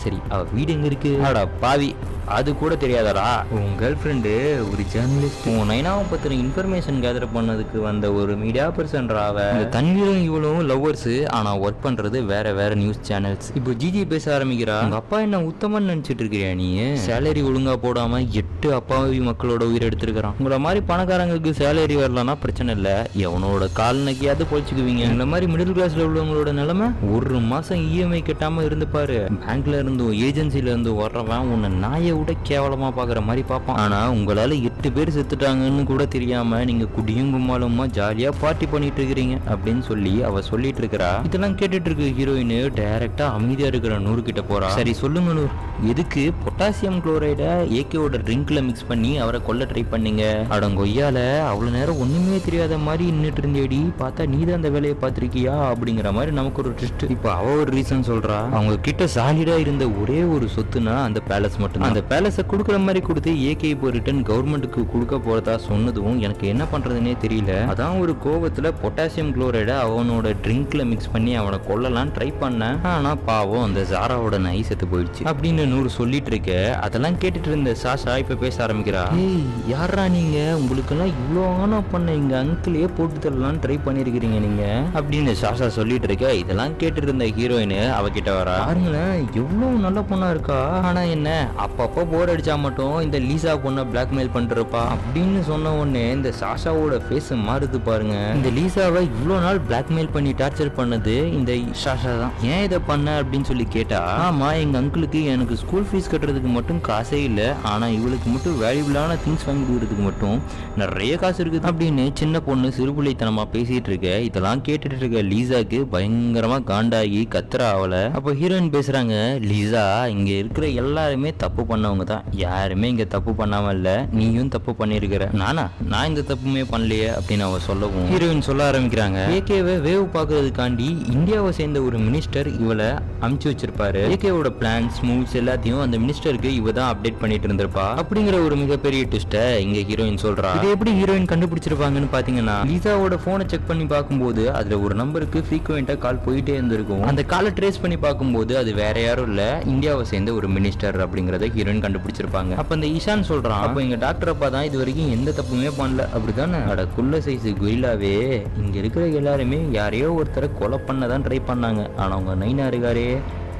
சரி, அவ வீடு எங்க இருக்கு? ஆடா பாவி, அது கூட தெரியாதடா. உன் கேர்ள் ஃப்ரெண்டு ஒரு ஜேர்னலிஸ்ட், உன் நைனாவை பத்தின இன்ஃபர்மேஷன் கேதர் பண்ணதுக்கு வந்த ஒரு மீடியா பர்சன்டா. அவ தன்வீரும் இவளும் லவ்வர்ஸ், ஆனா ஒர்க் பண்றது வேற நியூஸ் சேனல்ஸ். இப்போ ஜிஜி பேச ஆரம்பிக்கிறா, உங்க அப்பா என்ன உத்தமன் நினைச்சிட்டு இருக்கிறியா நீ? சேலரி ஒழுங்கா போடாம 8 அப்பாவி மக்களோட உயிர் எடுத்திருக்கிறான். உங்களை மாதிரி பணக்காரங்களுக்கு சேலரி வரலன்னா பிரச்சனை இல்ல, எவனோட கால் நக்கியாவது பொழிச்சுக்குவீங்க. இந்த மாதிரி மிடில் கிளாஸ்ல உள்ளவங்களோட நிலைமை, ஒரு மாசம் இஎம்ஐ கட்டாம இருந்து பாரு, பேங்க்ல இருந்தும் ஏஜென்சில இருந்து வர்றவன் உன்னை நாயை விட கேவலமா பாக்குற மாதிரி பார்ப்பான். ஆனா உங்களால 8 பேர் செத்துட்டாங்கன்னு கூட தெரியாம நீங்க குடியும் கும்மாலுமா ஜாலியா பார்ட்டி பண்ணிட்டு இருக்கிறீங்க அப்படின்னு சொல்லி அவ சொல்லிட்டு இருக்கிறா. இதெல்லாம் கேட்டுட்டு இருக்க ஹீரோயின் டைரக்டா அமைதியா இருக்கிற நூறு கிட்ட போறா. சரி சொல்லுங்க நூறு, எதுக்கு பொட்டாசியம் குளோரைட ஏகேவோட ட்ரிங்க்ல மிக்ஸ் பண்ணி அவரை கொல்ல ட்ரை பண்ணீங்க? அடங்கொய்யால அவ்வளவு நேரம் ஒண்ணுமே தெரியாத மாதிரி நின்னுட்டு இருந்தேடி, பார்த்தா நீ தான் அந்த வேலையை பார்த்திருக்கியா அப்படிங்கிற மாதிரி நமக்கு ஒரு ட்விஸ்ட். இப்போ அவ ஒரு ரீசன் சொல்றா, அவங்க கிட்ட சாலிடா இருந்த ஒரே ஒரு சொத்துனா அந்த பேலஸ் மட்டும். அந்த பேலஸை கொடுக்குற மாதிரி கொடுத்து ஏகே இப்போ ரிட்டர்ன் கவர்மெண்ட்டுக்கு கொடுக்க போறதா சொன்னதும் எனக்கு என்ன பண்றதுன்னே தெரியல. அதான் ஒரு கோவத்துல பொட்டாசியம் குளோரைட அவனோட ட்ரிங்க்ல மிக்ஸ் பண்ணி அவனை கொல்லலாம் ட்ரை பண்ணேன். ஆனா பாவம் அந்த ஜாராவோட நை செத்து போயிடுச்சு அப்படின்னு நூறு சொல்லிட்டு இருக்க. அதெல்லாம் கேட்டுட்டு இருந்த சாஷா இப்ப பேச ஆரம்பிக்கிறா. ஏய் யாரா நீங்க, உங்களுக்கு எல்லாம் இவ்வளோ ஆனா பண்ண எங்க அங்கிளையே போட்டு தரலாம் ட்ரை பண்ணிருக்கிறீங்க நீங்க அப்படின்னு சாஷா சொல்லிட்டு இருக்க. இதெல்லாம் கேட்டுட்டு இருந்த ஹீரோயின் அவகிட்ட வரா. பாருங்களேன் எவ்வளவு நல்ல பொண்ணா இருக்கா, ஆனா என்ன அப்பப்போ போர் அடிச்சா மட்டும் இந்த லீசா பொண்ணை பிளாக்மெயில் பண்றப்பா அப்படின்னு சொன்ன உடனே இந்த சாஷாவோட ஃபேஸ் மாறுது பாருங்க. இந்த லீசாவை இவ்வளோ நாள் பிளாக்மெயில் பண்ணி டார்ச்சர் பண்ணது இந்த சாஷா தான். ஏன் இதை பண்ண அப்படின்னு சொல்லி கேட்டா, ஆமா எங்க அங்கிளுக்கு எனக்கு ஸ்கூல் ஃபீஸ் கட்டுறதுக்கு மட்டும் காசே இல்லை, ஆனா இவளுக்கு மட்டும் வேல்யூபிளான திங்ஸ் வாங்கி கொடுக்கறதுக்கு மட்டும் நிறைய காசு இருக்குது அப்படின்னு சின்ன பொண்ணு சிறுபுள்ளைத்தனமா பேசிட்டு இருக்க. இதெல்லாம் கேட்டுட்டு இருக்க லீசாக்கு பயங்கரமா காண்டாகி கத்துறா அவளை. அப்போ ஹீரோயின் பேசுறாங்க, லீசா இங்க இருக்கிற எல்லாருமே தப்பு பண்ணவங்க தான், யாருமே இங்க தப்பு பண்ணாம இல்ல, நீயும் தப்பு பண்ணிருக்கிற. நான் இந்த தப்புமே பண்ணலையே அப்படின்னு அவ சொல்லவும் ஹீரோயின் சொல்ல ஆரம்பிக்கிறாங்க, ஏகேவை வேவ் பாக்குறதுக்காண்டி இந்தியாவை சேர்ந்த ஒரு மினிஸ்டர் இவளை அமுச்சு வச்சிருப்பாரு. ஏகேவோட பிளான்ஸ் மூவ்ஸ் எல்லாத்தையும் அந்த மினிஸ்டருக்கு இவ தான் அப்டேட் பண்ணிட்டு இருந்திருப்பா அப்படிங்கிற ஒரு மிகப்பெரிய ட்விஸ்ட இங்க ஹீரோயின் சொல்றா. இது எப்படி ஹீரோயின் கண்டுபிடிச்சிருப்பாங்கன்னு பாத்தீங்கன்னா, லிசாவோட போனை செக் பண்ணி பார்க்கும்போது அதுல ஒரு நம்பருக்கு ஃப்ரீக்வெண்டா கால் போயிட்டே இருந்திருக்கும். அந்த காலை ட்ரேஸ் பண்ணி பார்க்கும்போது அது வேற யாரும் இல்ல, இந்தியாவை சேர்ந்த ஒரு மினிஸ்டர் அப்படிங்கறத ஹீரோயின் கண்டுபிடிச்சிருப்பாங்க. அப்ப இந்த ஈஷான் சொல்றான், அப்ப எங்க டாக்டர் அப்பா தான் இது வரைக்கும் எந்த தப்புமே பண்ணல அப்படித்தானே? அட குள்ள சைஸ் குயிலாவே, இங்க இருக்கிற எல்லாருமே யாரையோ ஒருத்தரை கொலை பண்ணதான் ட்ரை பண்ணாங்க. ஆனா அவங்க நைனா இருக்காரே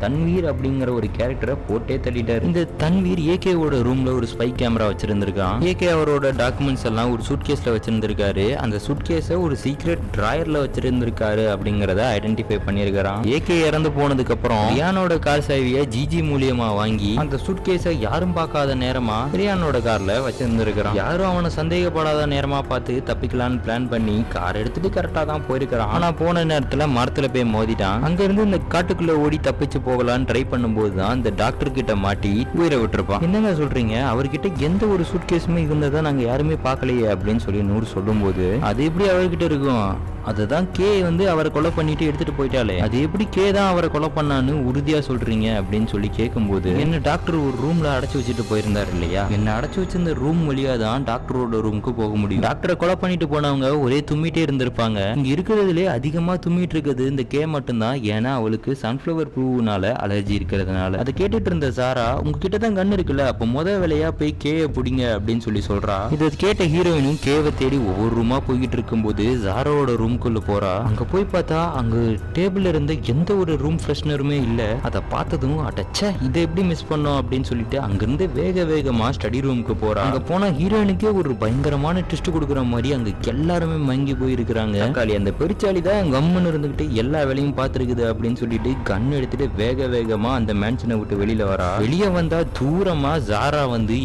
தன்வீர் அப்படிங்கிற ஒரு கேரக்டரை போட்டே தள்ளிட்டாரு. இந்த தன்வீர் ஏகேவோட ரூம்ல ஒரு ஸ்பை கேமரா வச்சிருந்திருக்கான். ஏகே அவரோட டாக்குமெண்ட்ஸ் எல்லாம் ஒரு சூட்கேஸ்ல வச்சிருந்திருக்காரு. அந்த சூட்கேஸை ஒரு சீக்ரெட் டிராயர்ல வச்சிருந்திருக்காரு அப்படிங்கறத ஐடென்டிஃபை பண்ணிருக்கான். ஏகே இறந்து போனதுக்கு அப்புறம் ரியானோட கார் சாவியை ஜிஜி மூலியமா வாங்கி அந்த சூட்கேஸை யாரும் பார்க்காத நேரமா ரியானோட கார்ல வச்சிருந்திருக்கான். யாரும் அவனை சந்தேகப்படாத நேரமா பார்த்து தப்பிக்கலான்னு பிளான் பண்ணி கார் எடுத்துட்டு கரெக்டா தான் போயிருக்கான். ஆனா போன நேரத்துல மரத்துல போய் மோதிட்டான். அங்க இருந்து இந்த காட்டுக்குள்ள ஓடி தப்பிச்சு போகலான்னு ட்ரை பண்ணும்போது தான் இந்த டாக்டர் கிட்ட மாட்டி உயிரை விட்டுருப்பான். என்னங்க சொல்றீங்க, அவர்கிட்ட எந்த ஒரு சூட்கேஸுமே இருந்ததா நாங்க யாருமே பார்க்கலையே அப்படின்னு சொல்லி நூறு சொல்லும்போது, அது எப்படி அவர்கிட்ட இருக்கும்? அதுதான் கே அவரை கொலை பண்ணிட்டு எடுத்துட்டு போயிட்டாலே, அது எப்படி கே தான் அவரை கொலை பண்ணான்னு உறுதியா சொல்றீங்க அப்படின்னு சொல்லி கேட்கும்போது, என்ன டாக்டர் ஒரு ரூம்ல அடைச்சு வச்சுட்டு போயிருந்தாரு இல்லையா, என்ன அடைச்சு வச்சிருந்த ரூம் வழியா தான் டாக்டரோட ரூமுக்கு போக முடியும். டாக்டரை கொலை பண்ணிட்டு போனவங்க ஒரே தும்மிட்டே இருந்திருப்பாங்க. இங்க இருக்கிறதுலே அதிகமா தும்மிட்டு இருக்குது இந்த கே மட்டும்தான். ஏன்னா அவளுக்கு சன்ஃபிளவர் பூனால அலர்ஜி இருக்கிறதுனால. அதை கேட்டுட்டு இருந்த சாரா, உங்ககிட்ட தான் கண்ணு இருக்குல்ல, அப்ப வேலையா போய் கேவை பிடிங்க அப்படின்னு சொல்லி சொல்றா. இதை கேட்ட ஹீரோயினும் கேவை தேடி ஒவ்வொரு ரூமா போய்கிட்டு இருக்கும்போது ஜாராவோட ரூம்குள்ள போறா. அங்க போய் பார்த்தா அங்க டேபிள்ல இருந்த எந்த ஒரு ரூம் ஃப்ரெஷ்னருமே இல்ல. அதை பார்த்ததும் அடச்ச இதை எப்படி மிஸ் பண்ணோம் அப்படின்னு சொல்லிட்டு அங்கிருந்து வேகமா ஸ்டடி ரூமுக்கு போறா. அங்க போனா ஹீரோயினுக்கே ஒரு பயங்கரமான ட்விஸ்ட் கொடுக்குற மாதிரி அங்க எல்லாருமே மங்கி போயிருக்கிறாங்க. அந்த பெருச்சாலி தான் கம்முன்னு இருந்துகிட்டு எல்லா வேலையும் பார்த்துருக்குது அப்படின்னு சொல்லிட்டு கன் எடுத்துட்டு வேகமா அந்த மேன்ஷனை விட்டு வெளியில வரா. வெளியே வந்தா தூரமா ஜாரா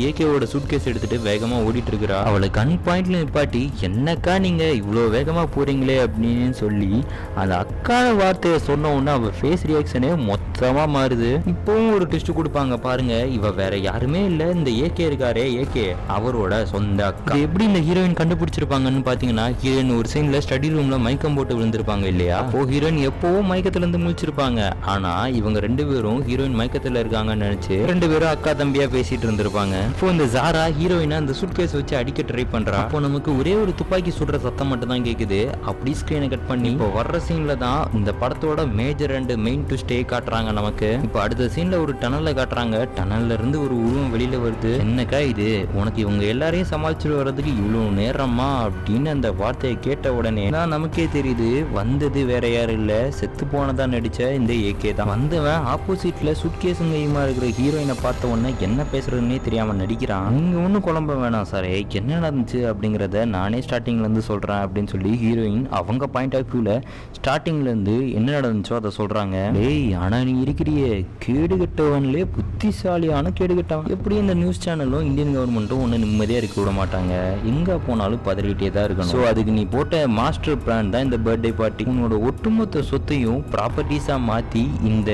ஏகேவோட சூட்கேஸ் எடுத்துட்டு வேகமா ஓடிட்டு இருக்கிறா. அவளை கன் பாயிண்ட்ல நிப்பாட்டி, என்னக்கா நீங்க இவ்வளவு வேகமா போறீங்களே அப்படின்னு சொல்லி அந்த அக்கான வார்த்தையை சொன்ன உடனே அவ ஃபேஸ் ரியாக்ஷனே மொத்தமா மாறுது. இப்பவும் ஒரு டெஸ்ட் கொடுப்பாங்க பாருங்க, இவ வேற யாருமே இல்ல, இந்த ஏகே இருக்காரே ஏகே அவரோட சொந்த அக்கா. எப்படி இந்த ஹீரோயின் கண்டுபிடிச்சிருப்பாங்கன்னு பாத்தீங்கன்னா, ஹீரோயின் ஒரு சீன்ல ஸ்டடி ரூம்ல மயக்கம் போட்டு விழுந்திருப்பாங்க இல்லையா, அப்போ ஹீரோயின் எப்பவும் மயக்கத்துல இருந்து முழிச்சிருப்பாங்க. ஆனா இவங்க ரெண்டு பேரும் ஹீரோயின் மயக்கத்துல இருக்காங்கன்னு நினைச்சு ரெண்டு பேரும் அக்கா தம்பியா பேசிட்டு இருந்திருப்பாங்க. இப்போ இந்த ஜாரா ஹீரோயினா அந்த சூட்கேஸ் வச்சு அடிக்க ட்ரை பண்றா. அப்போ நமக்கு ஒரே ஒரு துப்பாக்கி சுடுற சத்தம் மட்டும் தான் கேக்குது. அப்படி ஸ்கிரீனை கட் பண்ணி இப்போ வர்ற சீன்ல தான் இந்த படத்தோட மேஜர் அண்ட் மெயின் ட்விஸ்டே காட்டுறாங்க நமக்கு. இப்போ அடுத்த சீன்ல ஒரு டனல்ல காட்டுறாங்க. டனல்ல இருந்து ஒரு உருவம் வெளியில வருது. என்னக்கா இது, உனக்கு இவங்க எல்லாரையும் சமாளிச்சுட்டு வர்றதுக்கு இவ்வளவு நேரமா அப்படின்னு அந்த வார்த்தையை கேட்ட உடனே தான் நமக்கே தெரியுது வந்தது வேற யாரும் இல்ல, செத்து போனதான் நடிச்ச இந்த ஏகே தான். வந்தவன் ஆப்போசிட்ல சுட்கேஸும் கையுமா இருக்கிற ஹீரோயினை பார்த்த உடனே என்ன பேசுறதுன்னே தெரியாம நடிக்கிறான். நீங்க ஒன்னும் குழம்ப வேணாம் சார், என்ன நடந்துச்சு அப்படிங்கறத நானே ஸ்டார்டிங்ல இருந்து சொல்றேன் அப்படின்னு சொல்லி ஹீரோயின் அவங்க பாயிண்ட் ஆஃப் வியூல ஸ்டார்டிங்ல இருந்து என்ன நடந்துச்சோ அதை சொல்றாங்க. டேய் ஆனா நீ இருக்கிறியே கேடுகட்டவன்லே புத்திசாலியான கேடுகட்டவன். எப்படி இந்த நியூஸ் சேனலும் இந்தியன் கவர்மெண்ட்டும் ஒன்னு நிம்மதியா இருக்க விட மாட்டாங்க, எங்க போனாலும் பதறிக்கிட்டே தான் இருக்கணும். ஸோ அதுக்கு நீ போட்ட மாஸ்டர் பிளான் தான் இந்த பர்த்டே பார்ட்டி. உன்னோட ஒட்டுமொத்த சொத்தையும் ப்ராப்பர்ட்டிஸா மாத்தி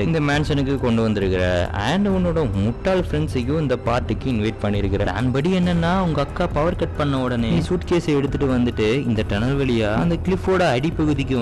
இந்த மேன்ஷனுக்கு கொண்டு வந்திருக்கிற அண்ட் உன்னோட முட்டாள் ஃப்ரெண்ட்ஸையும் இந்த பார்ட்டிக்கு இன்வைட் பண்ணிருக்கிற. படி என்னன்னா, உங்க அக்கா பவர் கட் பண்ண உடனே சூட் கேஸை எடுத்துட்டு வந்துட்டு இந்த டனல் வழியா அந்த கிளிஃபோட அடிப்பகுதிக்கு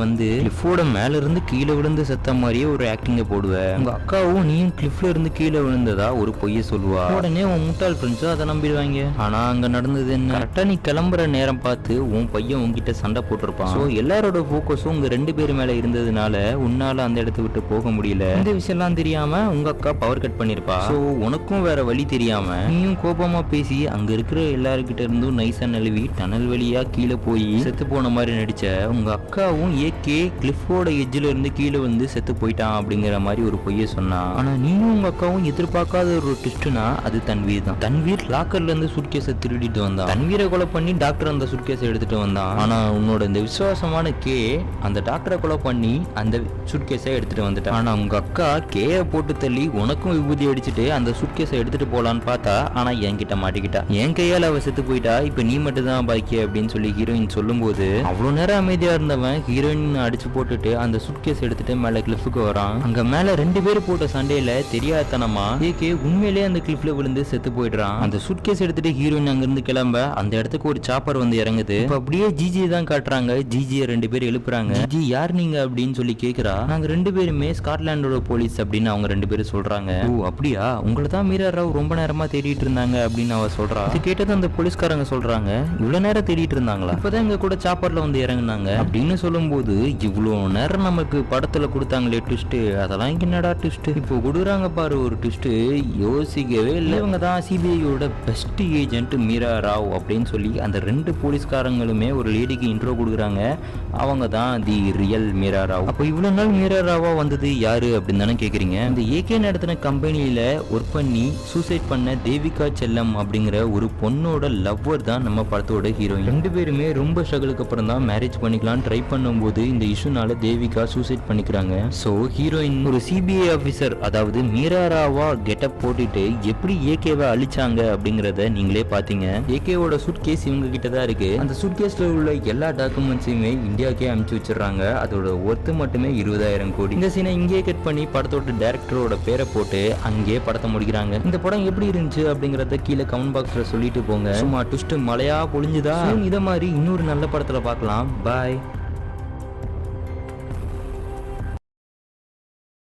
கிளிஃபோட மேல இருந்து கீழே விழுந்து செத்த மாதிரியே ஒரு ஆக்டிங்க போடுவ. உங்க அக்காவும் நீயும் கிளிஃப்ல இருந்து கீழே விழுந்ததா ஒரு பொய்ய சொல்லுவா. உடனே உன் முட்டாள் ஃப்ரெண்ட்ஸும் அதை நம்பிடுவாங்க. ஆனா அங்க நடந்தது என்ன, கரெக்டா நீ கிளம்புற நேரம் பார்த்து உன் பையன் உங்ககிட்ட சண்டை போட்டிருப்பான். ஸோ எல்லாரோட ஃபோக்கஸும் உங்க ரெண்டு பேர் மேல இருந்ததுனால உன்னால அந்த இடத்த விட்டு போக முடியல. இந்த விஷயம்லாம் தெரியாம உங்க அக்கா பவர் கட் பண்ணிருப்பா. ஸோ உனக்கும் வேற வழி தெரியாம நீயும் கோபமா பேசி அங்க இருக்கிற எல்லாருக்கிட்ட இருந்தும் நைஸா நழுவி டனல் வழியா கீழே போய் செத்து போன மாதிரி நடிச்ச உங்க அக்காவும் ஏகே கிளிஃபோட எட்ஜ்ல இருந்து கீழே வந்து செத்து போயிட்டான் அப்படிங்கிற மாதிரி ஒரு பொய்ய சொன்னா. ஆனா நீயும் உங்க அக்காவும் எதிர்பார்க்காத ஒரு ட்விஸ்ட்னா அது தன்வீர் தான். தன்வீர் லாக்கர்ல இருந்து சூட்கேஸை திருடிட்டு வந்தான். தன்வீரை கொலை பண்ணி டாக்டர் அந்த சூட்கேஸை எடுத்துட்டு வந்தான். ஆனா உன்னோட இந்த விசுவாசமான கே அந்த டாக்டரை கொலை பண்ணி அந்த சூட்கேஸை எடுத்துட்டு வந்துட்டான். ஆனா உங்க அக்கா கேய போட்டு தள்ளி உனக்கும் விபூதி அடிச்சுட்டு அந்த சுட்கேஸை எடுத்துட்டு போலான்னு பார்த்தா ஆனா என்கிட்ட மாட்டிக்கிட்டா. என் கையால அவ செத்து போயிட்டா, இப்ப நீ மட்டும் தான் பாக்கி அப்படின்னு சொல்லி ஹீரோயின் சொல்லும் போது அவ்வளவு நேரம் அமைதியா இருந்தவன் ஹீரோயின் அடிச்சு போட்டுட்டு அந்த சுட்கேஸ் எடுத்துட்டு மேல கிளிஃபுக்கு வரான். அங்க மேல 2 பேர் போட்ட சண்டையில தெரியாதனமா ஏகே உண்மையிலேயே அந்த கிளிஃப்ல விழுந்து செத்து போயிடுறான். அந்த சுட்கேஸ் எடுத்துட்டு ஹீரோயின் அங்கிருந்து கிளம்ப அந்த இடத்துக்கு ஒரு சாப்பர் வந்து இறங்குது. இப்ப அப்படியே ஜிஜி தான் காட்டுறாங்க. ஜிஜியை 2 பேர் எழுப்புறாங்க. ஜிஜி யார் நீங்க அப்படின்னு சொல்லி கேக்குறா. நாங்க 2 பேருமே ஸ்காட்லாண்டோட போலீஸ் அப்படின்னு அவங்க 2 பேரும் சொல்றாங்க. ஓ அப்படியா, உங்களை தான் மீரா ராவ் ரொம்ப நேரமா தேடிட்டு இருந்தாங்க அப்படின்னு அவ சொல்றா. இது கேட்டது அந்த போலீஸ்காரங்க சொல்றாங்க, இவ்வளவு நேரம் தேடிட்டு இருந்தாங்களா, இப்பதான் எங்க கூட சாப்பர்ல வந்து இறங்குனாங்க அப்படின்னு சொல்லும் போது இவ்வளவு நேரம் நமக்கு படத்துல கொடுத்தாங்களே ட்விஸ்ட், அதெல்லாம் இங்க என்னடா ட்விஸ்ட் இப்போ கொடுக்குறாங்க பாரு ஒரு ட்விஸ்ட், யோசிக்கவே இல்லை. இவங்க தான் சிபிஐயோட பெஸ்ட் ஏஜென்ட் மீரா ராவ் அப்படின்னு சொல்லி அந்த 2 போலீஸ்காரங்களுமே ஒரு லேடிக்கு இன்ட்ரோ கொடுக்குறாங்க. அவங்க தான் தி ரியல் மீரா ராவ். அப்போ இவ்வளவு நாள் மீரா ராவா வந்தது யாரு அப்படின்னு தானே கேக்குறீங்க. இந்த ஏகே நடத்தின கம்பெனியில ஒர்க் பண்ணி சூசைட் பண்ண தேவிகா செல்லம் அப்படிங்கிற ஒரு பொண்ணோட லவ்வர் தான் நம்ம படத்தோட ஹீரோயின். 2 பேருமே ரொம்ப ஸ்ட்ரகிளுக்கு அப்புறம் தான் மேரேஜ் பண்ணிக்கலாம் ட்ரை பண்ணும்போது இந்த இஷ்யூனால தேவிகா சூசைட் பண்ணிக்கிறாங்க. ஸோ ஹீரோயின் ஒரு சிபிஐ ஆஃபீஸர், அதாவது மீரா ராவா கெட்டப் போட்டுட்டு எப்படி ஏகேவை அழிச்சாங்க அப்படிங்கறத நீங்களே பாத்தீங்க. ஏகேவோட சூட் கேஸ் இவங்க கிட்ட தான் இருக்கு. அந்த சூட் கேஸ்ல உள்ள எல்லா டாக்குமெண்ட்ஸையுமே இந்தியாவுக்கே அனுப்பிச்சு வச்சிடறாங்க. அதோட ஒர்த்து மட்டுமே 20,000 கோடி. இந்த சீனை இங்கே கட் பண்ணி படத்தோட டைரக்டரோட பேரை போட்டு அங்கே படத்தை முடிக்கிறாங்க. இந்த படம் எப்படி இருந்துச்சு அப்படிங்கறத கீழே கமெண்ட் பாக்ஸ்ல சொல்லிட்டு போங்க. சும்மா ட்விஸ்ட் மலையா பொழிஞ்சுதா. இத மாதிரி இன்னொரு நல்ல படத்துல பார்க்கலாம். பாய்.